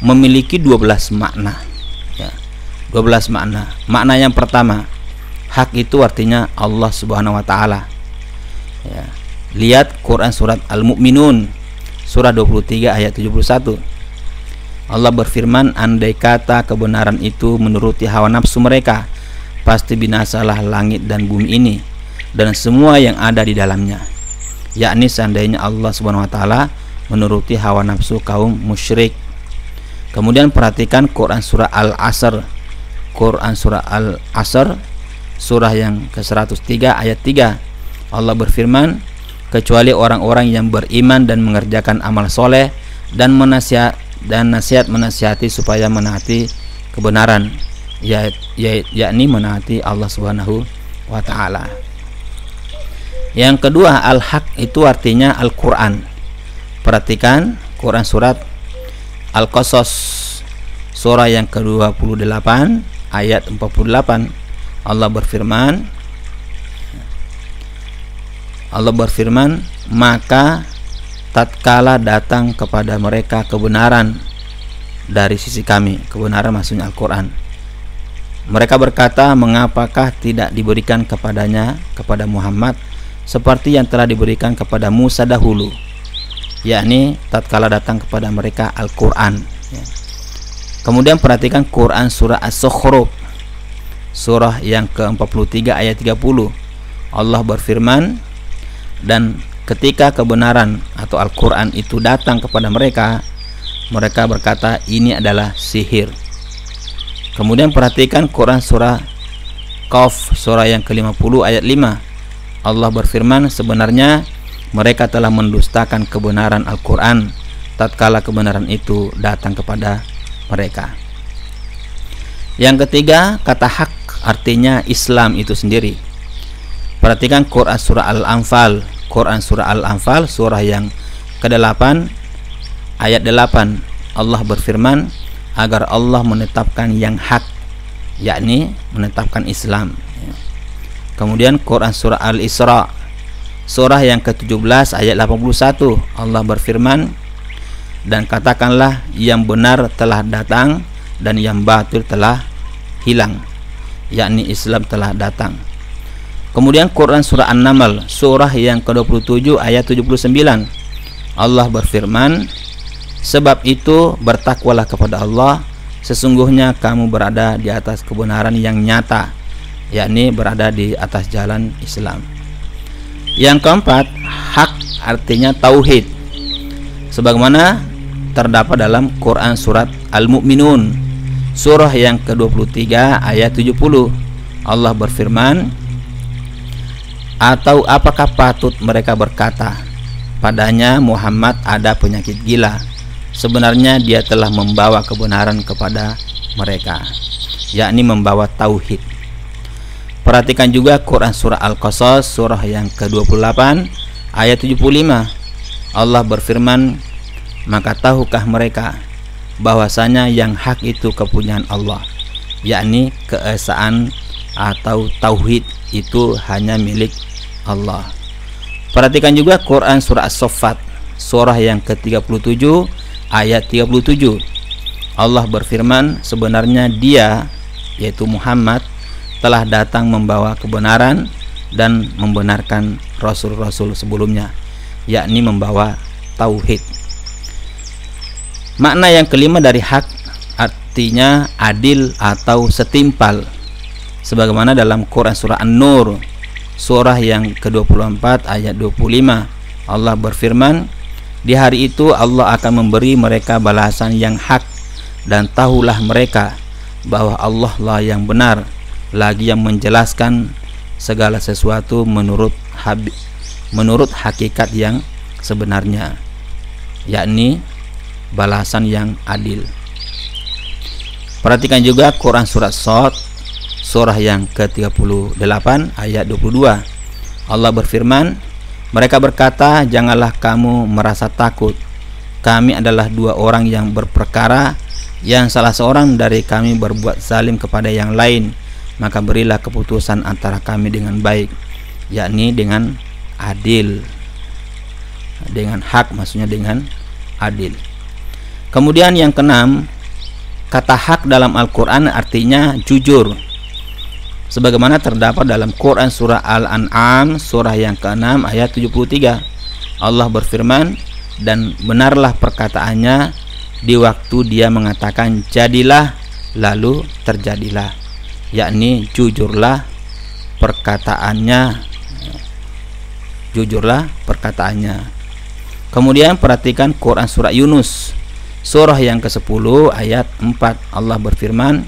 memiliki 12 makna ya, 12 makna. Makna yang pertama, hak itu artinya Allah Subhanahu wa Ta'ala ya. Lihat Quran surat Al-Mu'minun surah 23 ayat 71. Allah berfirman, andai kata kebenaran itu menuruti hawa nafsu mereka, pasti binasalah langit dan bumi ini dan semua yang ada di dalamnya. Yakni seandainya Allah Subhanahu wa Ta'ala menuruti hawa nafsu kaum musyrik. Kemudian perhatikan Quran surah Al-Asr. Quran surah Al-Asr surah yang ke-103 ayat 3. Allah berfirman, kecuali orang-orang yang beriman dan mengerjakan amal soleh dan nasihat menasihati supaya menaati kebenaran, yakni menaati Allah Subhanahu wa Ta'ala. Yang kedua, al-haq itu artinya Al-Quran. Perhatikan Quran surat Al-Qasas surah yang ke-28 ayat 48. Allah berfirman, maka tatkala datang kepada mereka kebenaran dari sisi kami, kebenaran maksudnya Al-Quran, mereka berkata, mengapakah tidak diberikan kepada Muhammad seperti yang telah diberikan kepada Musa dahulu, yakni tatkala datang kepada mereka Al-Quran ya. Kemudian perhatikan Quran surah As-Sukhruf surah yang ke-43 ayat 30. Allah berfirman, dan ketika kebenaran atau Al-Quran itu datang kepada mereka, mereka berkata, ini adalah sihir. Kemudian perhatikan Quran surah Qaf surah yang ke-50 ayat 5. Allah berfirman, sebenarnya mereka telah mendustakan kebenaran Al-Quran tatkala kebenaran itu datang kepada mereka. Yang ketiga, kata hak artinya Islam itu sendiri. Perhatikan Quran surah Al-Anfal. Quran surah Al-Anfal surah yang ke-8 ayat 8. Allah berfirman, agar Allah menetapkan yang hak, yakni menetapkan Islam. Kemudian Quran surah Al-Isra surah yang ke-17 ayat 81. Allah berfirman, dan katakanlah yang benar telah datang dan yang batil telah hilang, yakni Islam telah datang. Kemudian Quran surah An-Naml surah yang ke-27 ayat 79. Allah berfirman, sebab itu bertakwalah kepada Allah, sesungguhnya kamu berada di atas kebenaran yang nyata, yakni berada di atas jalan Islam. Yang keempat, hak artinya tauhid, sebagaimana terdapat dalam Quran surat Al-Mu'minun surah yang ke-23 ayat 70. Allah berfirman, atau apakah patut mereka berkata, padanya Muhammad ada penyakit gila, sebenarnya dia telah membawa kebenaran kepada mereka, yakni membawa tauhid. Perhatikan juga Quran surah Al-Qasas surah yang ke-28 ayat 75. Allah berfirman, maka tahukah mereka bahwasanya yang hak itu kepunyaan Allah, yakni keesaan atau tauhid itu hanya milik Allah. Perhatikan juga Quran surah As-Saffat surah yang ke-37 ayat 37. Allah berfirman, sebenarnya dia, yaitu Muhammad, telah datang membawa kebenaran dan membenarkan rasul-rasul sebelumnya, yakni membawa tauhid. Makna yang kelima dari hak artinya adil atau setimpal, sebagaimana dalam Quran surah An-Nur surah yang ke-24 ayat 25. Allah berfirman, di hari itu Allah akan memberi mereka balasan yang hak, dan tahulah mereka bahwa Allah lah yang benar, lagi yang menjelaskan segala sesuatu menurut menurut hakikat yang sebenarnya, yakni balasan yang adil. Perhatikan juga Quran surat Shad surah yang ke-38 ayat 22. Allah berfirman, mereka berkata, janganlah kamu merasa takut, kami adalah dua orang yang berperkara, yang salah seorang dari kami berbuat zalim kepada yang lain, maka berilah keputusan antara kami dengan baik, yakni dengan adil, dengan hak, maksudnya dengan adil. Kemudian yang keenam, kata hak dalam Al-Quran artinya jujur, sebagaimana terdapat dalam Quran surah Al-An'am surah yang ke-6 ayat 73. Allah berfirman, dan benarlah perkataannya di waktu dia mengatakan jadilah, lalu terjadilah, yakni jujurlah perkataannya, jujurlah perkataannya. Kemudian perhatikan Quran surah Yunus surah yang ke-10 ayat 4. Allah berfirman,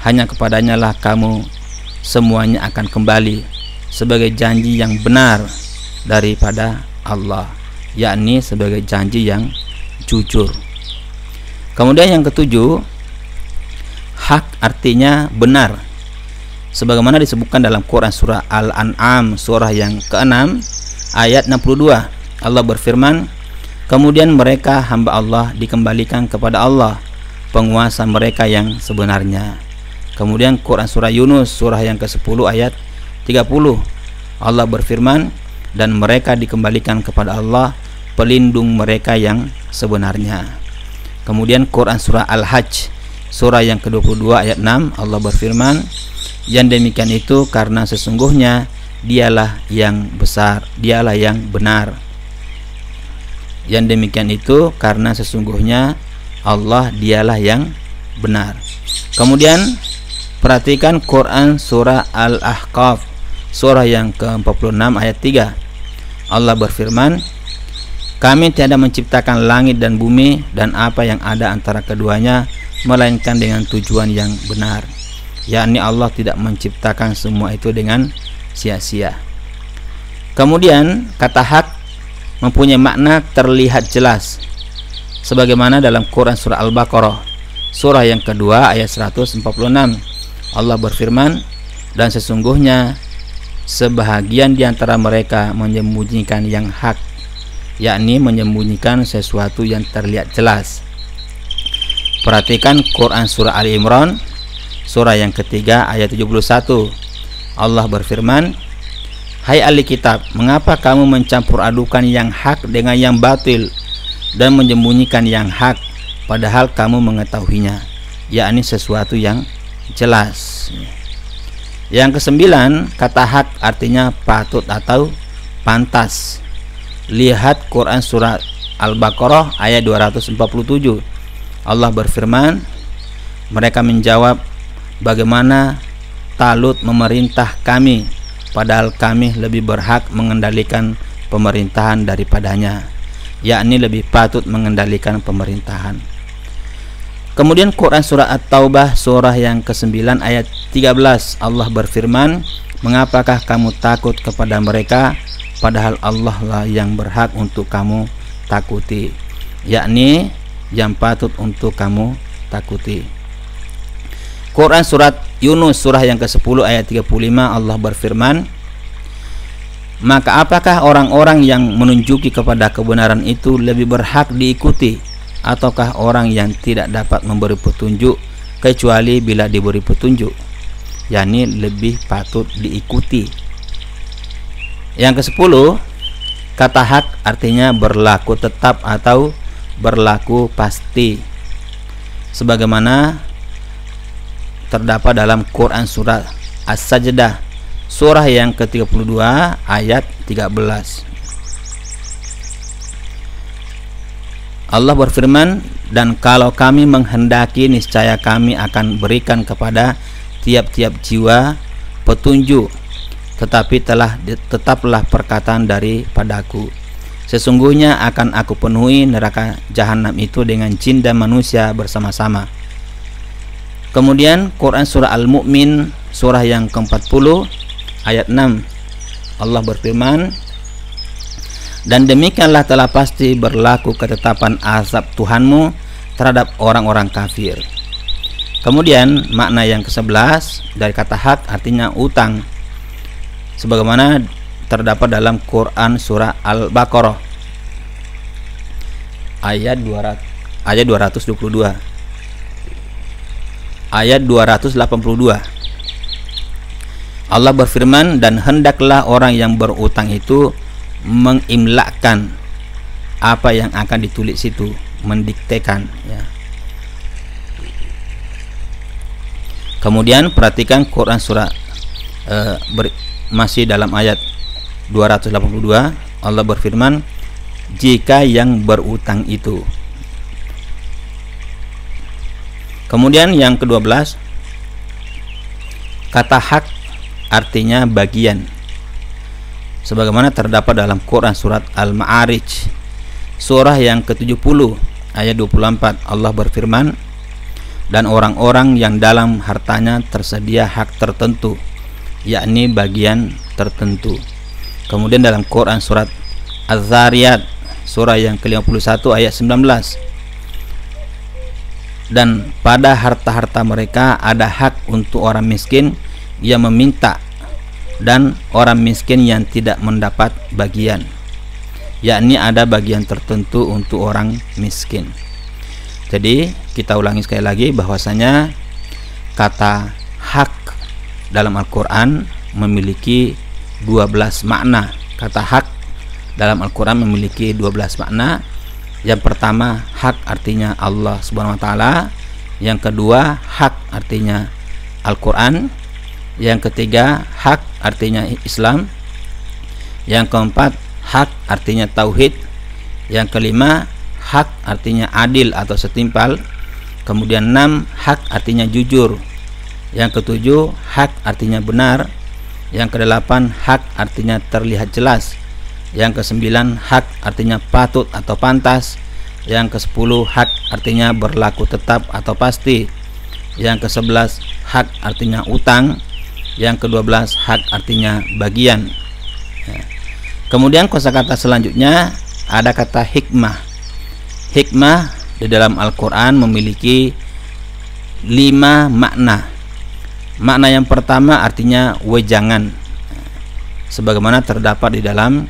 hanya kepadanya lah kamu semuanya akan kembali, sebagai janji yang benar daripada Allah, yakni sebagai janji yang jujur. Kemudian yang ketujuh, hak artinya benar, sebagaimana disebutkan dalam Quran surah Al-An'am surah yang ke-6 ayat 62. Allah berfirman, kemudian mereka hamba Allah dikembalikan kepada Allah, penguasa mereka yang sebenarnya. Kemudian Quran surah Yunus surah yang ke-10 ayat 30. Allah berfirman, dan mereka dikembalikan kepada Allah, pelindung mereka yang sebenarnya. Kemudian Quran surah Al-Hajj surah yang ke-22 ayat 6. Allah berfirman, yang demikian itu karena sesungguhnya dialah yang besar, dialah yang benar. Yang demikian itu karena sesungguhnya Allah dialah yang benar. Kemudian perhatikan Quran surah Al-Ahqaf surah yang ke-46 ayat 3. Allah berfirman, kami tiada menciptakan langit dan bumi dan apa yang ada antara keduanya melainkan dengan tujuan yang benar, yakni Allah tidak menciptakan semua itu dengan sia-sia. Kemudian kata hak mempunyai makna terlihat jelas, sebagaimana dalam Quran surah Al-Baqarah surah yang kedua ayat 146. Allah berfirman, dan sesungguhnya sebahagian di antara mereka menyembunyikan yang hak, yakni menyembunyikan sesuatu yang terlihat jelas. Perhatikan Quran surah Ali Imran surah yang ketiga ayat 71. Allah berfirman, hai ahli kitab, mengapa kamu mencampur adukan yang hak dengan yang batil dan menyembunyikan yang hak padahal kamu mengetahuinya, yakni sesuatu yang jelas. Yang kesembilan, kata hak artinya patut atau pantas. Lihat Quran surat Al-Baqarah ayat 247. Allah berfirman, mereka menjawab, bagaimana Talut memerintah kami, padahal kami lebih berhak mengendalikan pemerintahan daripadanya, yakni lebih patut mengendalikan pemerintahan. Kemudian Quran surah At-Taubah surah yang ke-9 ayat 13. Allah berfirman, mengapakah kamu takut kepada mereka padahal Allah lah yang berhak untuk kamu takuti, yakni yang patut untuk kamu takuti. Quran surat Yunus surah yang ke-10 ayat 35. Allah berfirman, maka apakah orang-orang yang menunjuki kepada kebenaran itu lebih berhak diikuti, ataukah orang yang tidak dapat memberi petunjuk kecuali bila diberi petunjuk, yakni lebih patut diikuti. Yang ke-10, kata hak artinya berlaku tetap atau berlaku pasti, sebagaimana terdapat dalam Quran surah As-Sajdah surah yang ke-32 ayat 13. Allah berfirman, dan kalau kami menghendaki niscaya kami akan berikan kepada tiap-tiap jiwa petunjuk, tetapi tetaplah perkataan daripadaku, sesungguhnya akan aku penuhi neraka jahanam itu dengan jin dan manusia bersama-sama. Kemudian Quran surah Al-Mu'min surah yang ke-40 ayat 6. Allah berfirman, Dan demikianlah telah pasti berlaku ketetapan azab Tuhanmu terhadap orang-orang kafir. Kemudian makna yang ke-11 dari kata hak artinya utang, sebagaimana terdapat dalam Quran surah Al-Baqarah ayat 222. Ayat 282. Allah berfirman, dan hendaklah orang yang berutang itu mengimlakkan apa yang akan ditulis itu, mendiktekan, ya. Kemudian perhatikan Quran surah masih dalam ayat 282, Allah berfirman, jika yang berutang itu. Kemudian yang ke-12, kata hak artinya bagian, sebagaimana terdapat dalam Quran surat Al-Ma'arij surah yang ke-70 ayat 24. Allah berfirman, dan orang-orang yang dalam hartanya tersedia hak tertentu, yakni bagian tertentu. Kemudian dalam Quran surat Az-Zariyat surah yang ke-51 ayat 19, dan pada harta-harta mereka ada hak untuk orang miskin yang meminta dan orang miskin yang tidak mendapat bagian, yakni ada bagian tertentu untuk orang miskin. Jadi kita ulangi sekali lagi bahwasanya kata hak dalam Al-Quran memiliki 12 makna. Kata hak dalam Al-Quran memiliki 12 makna. Yang pertama, hak artinya Allah Subhanahu wa taala. Yang kedua, hak artinya Al-Quran. Yang ketiga, hak artinya Islam. Yang keempat, hak artinya tauhid. Yang kelima, hak artinya adil atau setimpal. Kemudian 6, hak artinya jujur. Yang ketujuh, hak artinya benar. Yang kedelapan, hak artinya terlihat jelas. Yang kesembilan, hak artinya patut atau pantas. Yang ke-10, hak artinya berlaku tetap atau pasti. Yang ke-11, hak artinya utang. Yang ke-12, hak artinya bagian, ya. Kemudian kosakata selanjutnya ada kata hikmah. Hikmah di dalam Al-Quran memiliki 5 makna. Makna yang pertama artinya wejangan, sebagaimana terdapat di dalam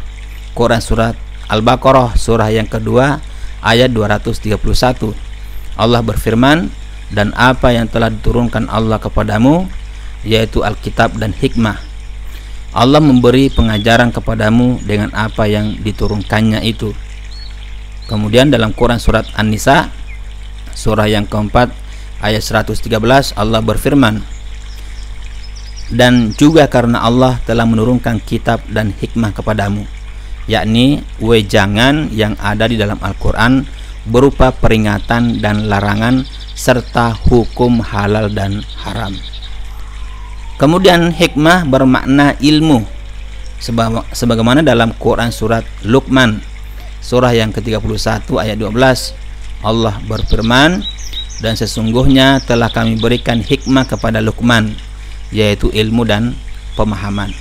Quran surat Al-Baqarah surah yang kedua ayat 231. Allah berfirman, dan apa yang telah diturunkan Allah kepadamu, yaitu Alkitab dan hikmah. Allah memberi pengajaran kepadamu dengan apa yang diturunkannya itu. Kemudian dalam Quran surat An-Nisa surah yang keempat ayat 113, Allah berfirman, dan juga karena Allah telah menurunkan kitab dan hikmah kepadamu, yakni wejangan yang ada di dalam Al-Quran berupa peringatan dan larangan serta hukum halal dan haram. Kemudian hikmah bermakna ilmu, sebagaimana dalam Quran surat Luqman surah yang ke-31 ayat 12, Allah berfirman, dan sesungguhnya telah kami berikan hikmah kepada Luqman, yaitu ilmu dan pemahaman.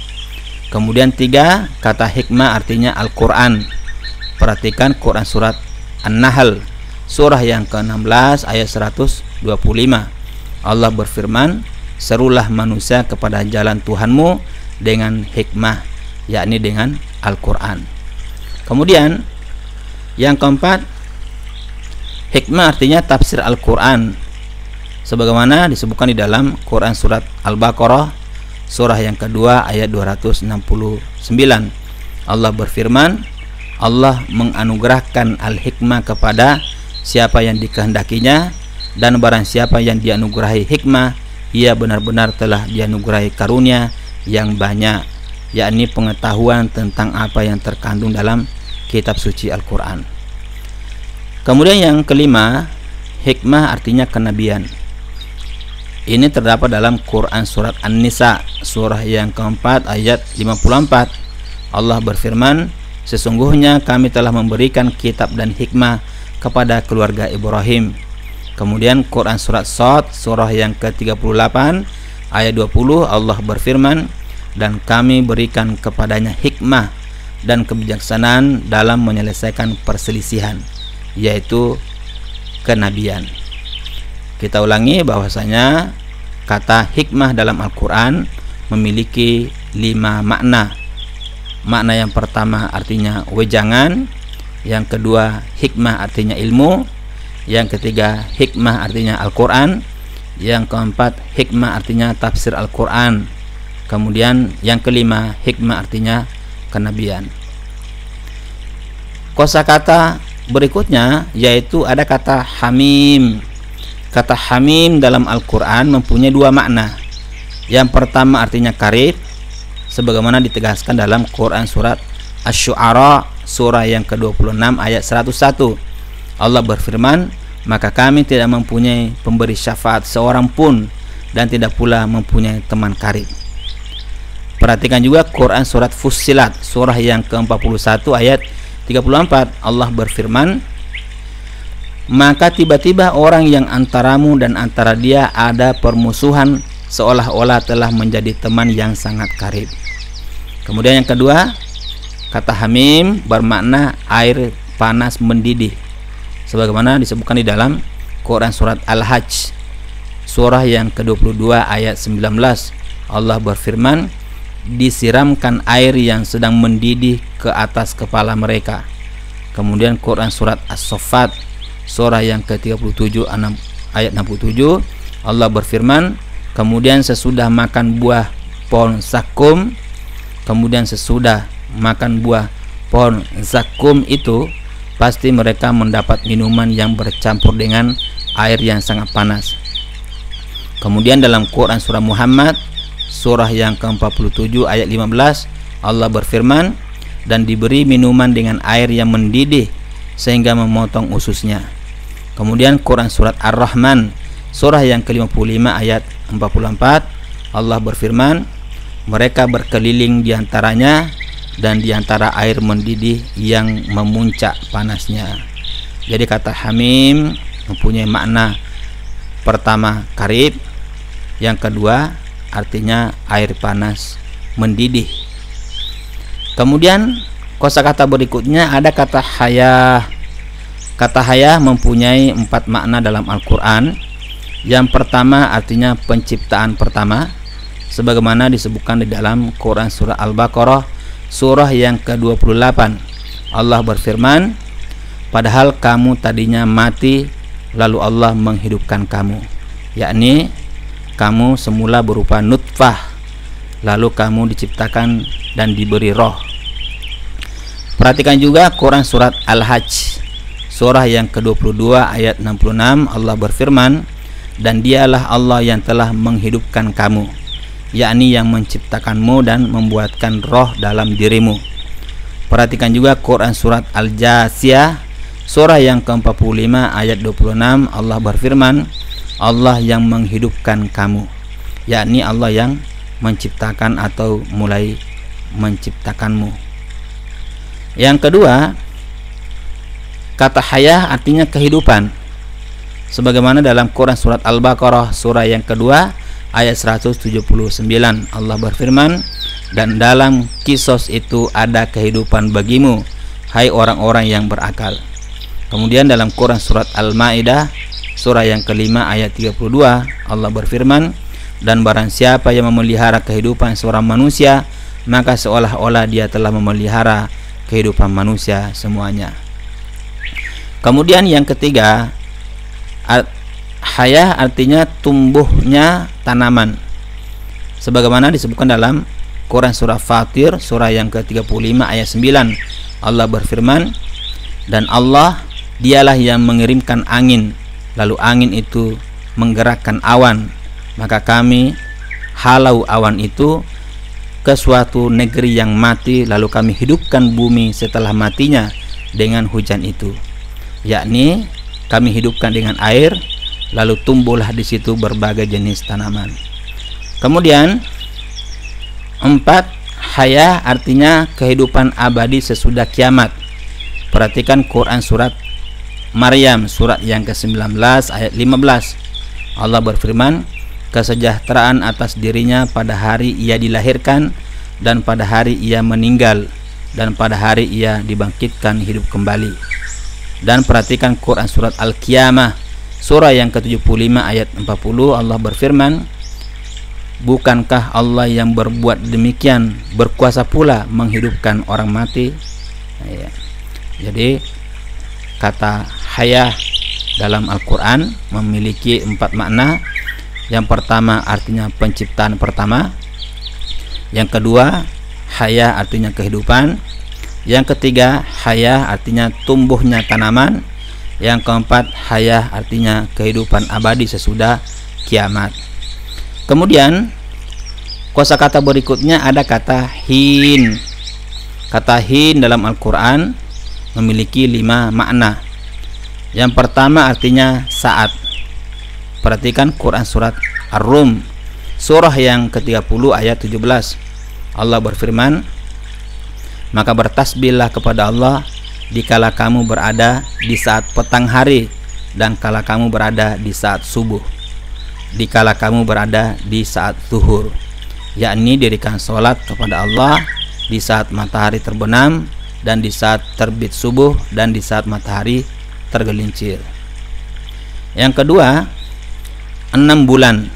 Kemudian 3, kata hikmah artinya Al-Quran. Perhatikan Quran surat An-Nahl surah yang ke-16 ayat 125. Allah berfirman, serulah manusia kepada jalan Tuhanmu dengan hikmah, yakni dengan Al-Quran. Kemudian yang keempat, hikmah artinya tafsir Al-Quran, sebagaimana disebutkan di dalam Quran surat Al-Baqarah surah yang kedua ayat 269. Allah berfirman, Allah menganugerahkan al-hikmah kepada siapa yang dikehendakinya, dan barang siapa yang dianugerahi hikmah, ia benar-benar telah dianugerahi karunia yang banyak, yakni pengetahuan tentang apa yang terkandung dalam kitab suci Al-Quran. Kemudian yang kelima, hikmah artinya kenabian. Ini terdapat dalam Quran surat An-Nisa surah yang keempat ayat 54. Allah berfirman, sesungguhnya kami telah memberikan kitab dan hikmah kepada keluarga Ibrahim. Kemudian Quran surat Shad surah yang ke-38 ayat 20, Allah berfirman, dan kami berikan kepadanya hikmah dan kebijaksanaan dalam menyelesaikan perselisihan, yaitu kenabian. Kita ulangi bahwasanya kata hikmah dalam Al-Quran memiliki 5 makna. Makna yang pertama artinya wejangan, yang kedua hikmah artinya ilmu, yang ketiga hikmah artinya Al-Quran, yang keempat hikmah artinya tafsir Al-Quran, kemudian yang kelima hikmah artinya kenabian. Kosakata berikutnya yaitu ada kata hamim. Kata hamim dalam Al-Quran mempunyai 2 makna. Yang pertama artinya karib, sebagaimana ditegaskan dalam Quran surat Asy-Syu'ara surah yang ke-26 ayat 101. Allah berfirman, maka kami tidak mempunyai pemberi syafaat seorang pun dan tidak pula mempunyai teman karib. Perhatikan juga Quran surat Fussilat surah yang ke-41 ayat 34. Allah berfirman, maka tiba-tiba orang yang antaramu dan antara dia ada permusuhan seolah-olah telah menjadi teman yang sangat karib. Kemudian yang kedua, kata hamim bermakna air panas mendidih, sebagaimana disebutkan di dalam Quran surat Al-Hajj surah yang ke-22 ayat 19. Allah berfirman, disiramkan air yang sedang mendidih ke atas kepala mereka. Kemudian Quran surat As-Saffat surah yang ke-37 ayat 67. Allah berfirman, kemudian sesudah makan buah pohon zakum, kemudian sesudah makan buah pohon zakum itu pasti mereka mendapat minuman yang bercampur dengan air yang sangat panas. Kemudian dalam Quran surah Muhammad surah yang ke-47 ayat 15, Allah berfirman, dan diberi minuman dengan air yang mendidih sehingga memotong ususnya. Kemudian Quran surat Ar-Rahman surah yang ke-55 ayat 44, Allah berfirman, mereka berkeliling di antaranya dan di antara air mendidih yang memuncak panasnya. Jadi kata hamim mempunyai makna pertama karib, yang kedua artinya air panas mendidih. Kemudian kosakata berikutnya ada kata hayah. Kata hayah mempunyai 4 makna dalam Al-Quran. Yang pertama artinya penciptaan pertama, sebagaimana disebutkan di dalam Quran surah Al-Baqarah surah yang ke-28. Allah berfirman, padahal kamu tadinya mati lalu Allah menghidupkan kamu, yakni kamu semula berupa nutfah lalu kamu diciptakan dan diberi roh. Perhatikan juga Quran surat Al-Hajj surah yang ke-22 ayat 66. Allah berfirman, dan dialah Allah yang telah menghidupkan kamu, yakni yang menciptakanmu dan membuatkan roh dalam dirimu. Perhatikan juga Quran surat Al-Jasiyah surah yang ke-45 ayat 26. Allah berfirman, Allah yang menghidupkan kamu, yakni Allah yang menciptakan atau mulai menciptakanmu. Yang kedua, kata hayah artinya kehidupan, sebagaimana dalam Quran surat Al-Baqarah surah yang kedua ayat 179. Allah berfirman, dan dalam kisos itu ada kehidupan bagimu, hai orang-orang yang berakal. Kemudian dalam Quran surat Al-Maidah surah yang kelima ayat 32, Allah berfirman, dan barang siapa yang memelihara kehidupan seorang manusia, maka seolah-olah dia telah memelihara kehidupan manusia semuanya. Kemudian yang ketiga, hayah artinya tumbuhnya tanaman, sebagaimana disebutkan dalam Quran surah Fatir surah yang ke-35 ayat 9. Allah berfirman, dan Allah dialah yang mengirimkan angin, lalu angin itu menggerakkan awan, maka kami halau awan itu ke suatu negeri yang mati, lalu kami hidupkan bumi setelah matinya dengan hujan itu, yakni kami hidupkan dengan air, lalu tumbuhlah di situ berbagai jenis tanaman. Kemudian 4, hayah artinya kehidupan abadi sesudah kiamat. Perhatikan Quran surat Maryam surat yang ke-19 ayat 15. Allah berfirman, kesejahteraan atas dirinya pada hari ia dilahirkan dan pada hari ia meninggal, dan pada hari ia dibangkitkan hidup kembali. Dan perhatikan Quran surat Al-Qiyamah surah yang ke-75 ayat 40, Allah berfirman, bukankah Allah yang berbuat demikian berkuasa pula menghidupkan orang mati? Nah, ya. Jadi kata hayah dalam Al-Quran memiliki 4 makna. Yang pertama artinya penciptaan pertama, yang kedua hayah artinya kehidupan, yang ketiga hayah artinya tumbuhnya tanaman, yang keempat hayah artinya kehidupan abadi sesudah kiamat. Kemudian kosakata berikutnya ada kata hin. Kata hin dalam Al-Quran memiliki 5 makna. Yang pertama artinya saat. Perhatikan Quran surat Ar-Rum surah yang ke-30 ayat 17. Allah berfirman, maka bertasbihlah kepada Allah dikala kamu berada di saat petang hari dan kala kamu berada di saat subuh, dikala kamu berada di saat zuhur, yakni dirikan sholat kepada Allah di saat matahari terbenam dan di saat terbit subuh dan di saat matahari tergelincir. Yang kedua 6 bulan.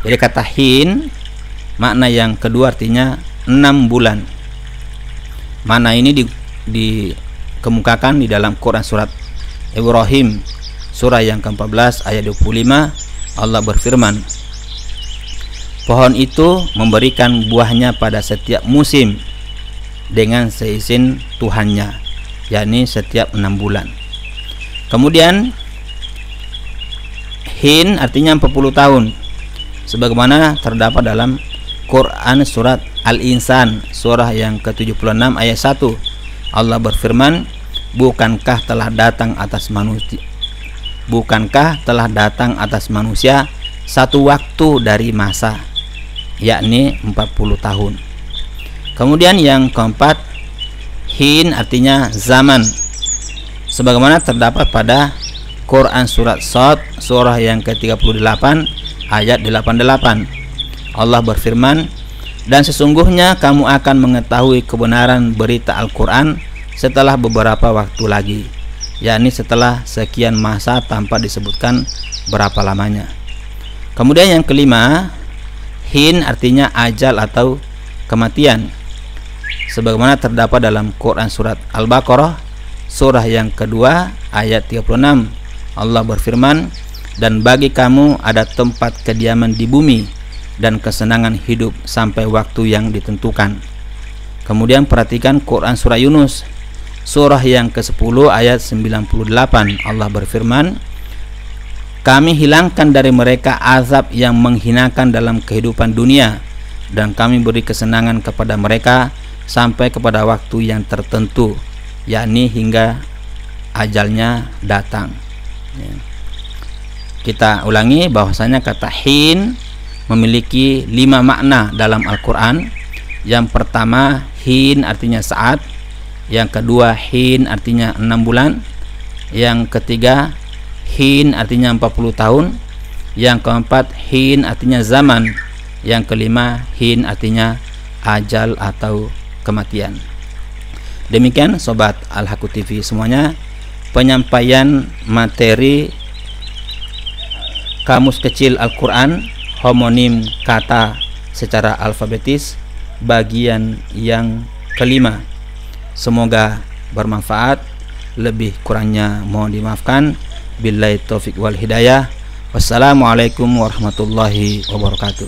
Jadi kata hin makna yang kedua artinya 6 bulan. Makna ini dikemukakan di dalam Quran surat Ibrahim surah yang ke-14 ayat 25. Allah berfirman, pohon itu memberikan buahnya pada setiap musim dengan seizin Tuhannya, yakni setiap 6 bulan. Kemudian hin artinya 40 tahun sebagaimana terdapat dalam Quran surat Al-Insan surah yang ke-76 ayat 1. Allah berfirman, bukankah telah datang atas manusia satu waktu dari masa, yakni 40 tahun. Kemudian yang keempat hin artinya zaman sebagaimana terdapat pada Quran surat Shad surah yang ke-38 ayat 88. Allah berfirman, dan sesungguhnya kamu akan mengetahui kebenaran berita Al-Quran setelah beberapa waktu lagi, yakni setelah sekian masa tanpa disebutkan berapa lamanya. Kemudian yang kelima hin artinya ajal atau kematian sebagaimana terdapat dalam Quran surat Al-Baqarah surah yang kedua ayat 36. Allah berfirman, dan bagi kamu ada tempat kediaman di bumi dan kesenangan hidup sampai waktu yang ditentukan. Kemudian perhatikan Quran surah Yunus surah yang ke-10 ayat 98. Allah berfirman, kami hilangkan dari mereka azab yang menghinakan dalam kehidupan dunia dan kami beri kesenangan kepada mereka sampai kepada waktu yang tertentu, yakni hingga ajalnya datang. Kita ulangi bahwasanya kata hin memiliki 5 makna dalam Al-Quran. Yang pertama hin artinya saat, yang kedua hin artinya 6 bulan, yang ketiga hin artinya 40 tahun, yang keempat hin artinya zaman, yang kelima hin artinya ajal atau kematian. Demikian sobat Al-Haqqu TV semuanya, penyampaian materi kamus kecil Al-Quran homonim kata secara alfabetis bagian yang kelima. Semoga bermanfaat, lebih kurangnya mohon dimaafkan. Billahi taufik wal hidayah. Wassalamualaikum warahmatullahi wabarakatuh.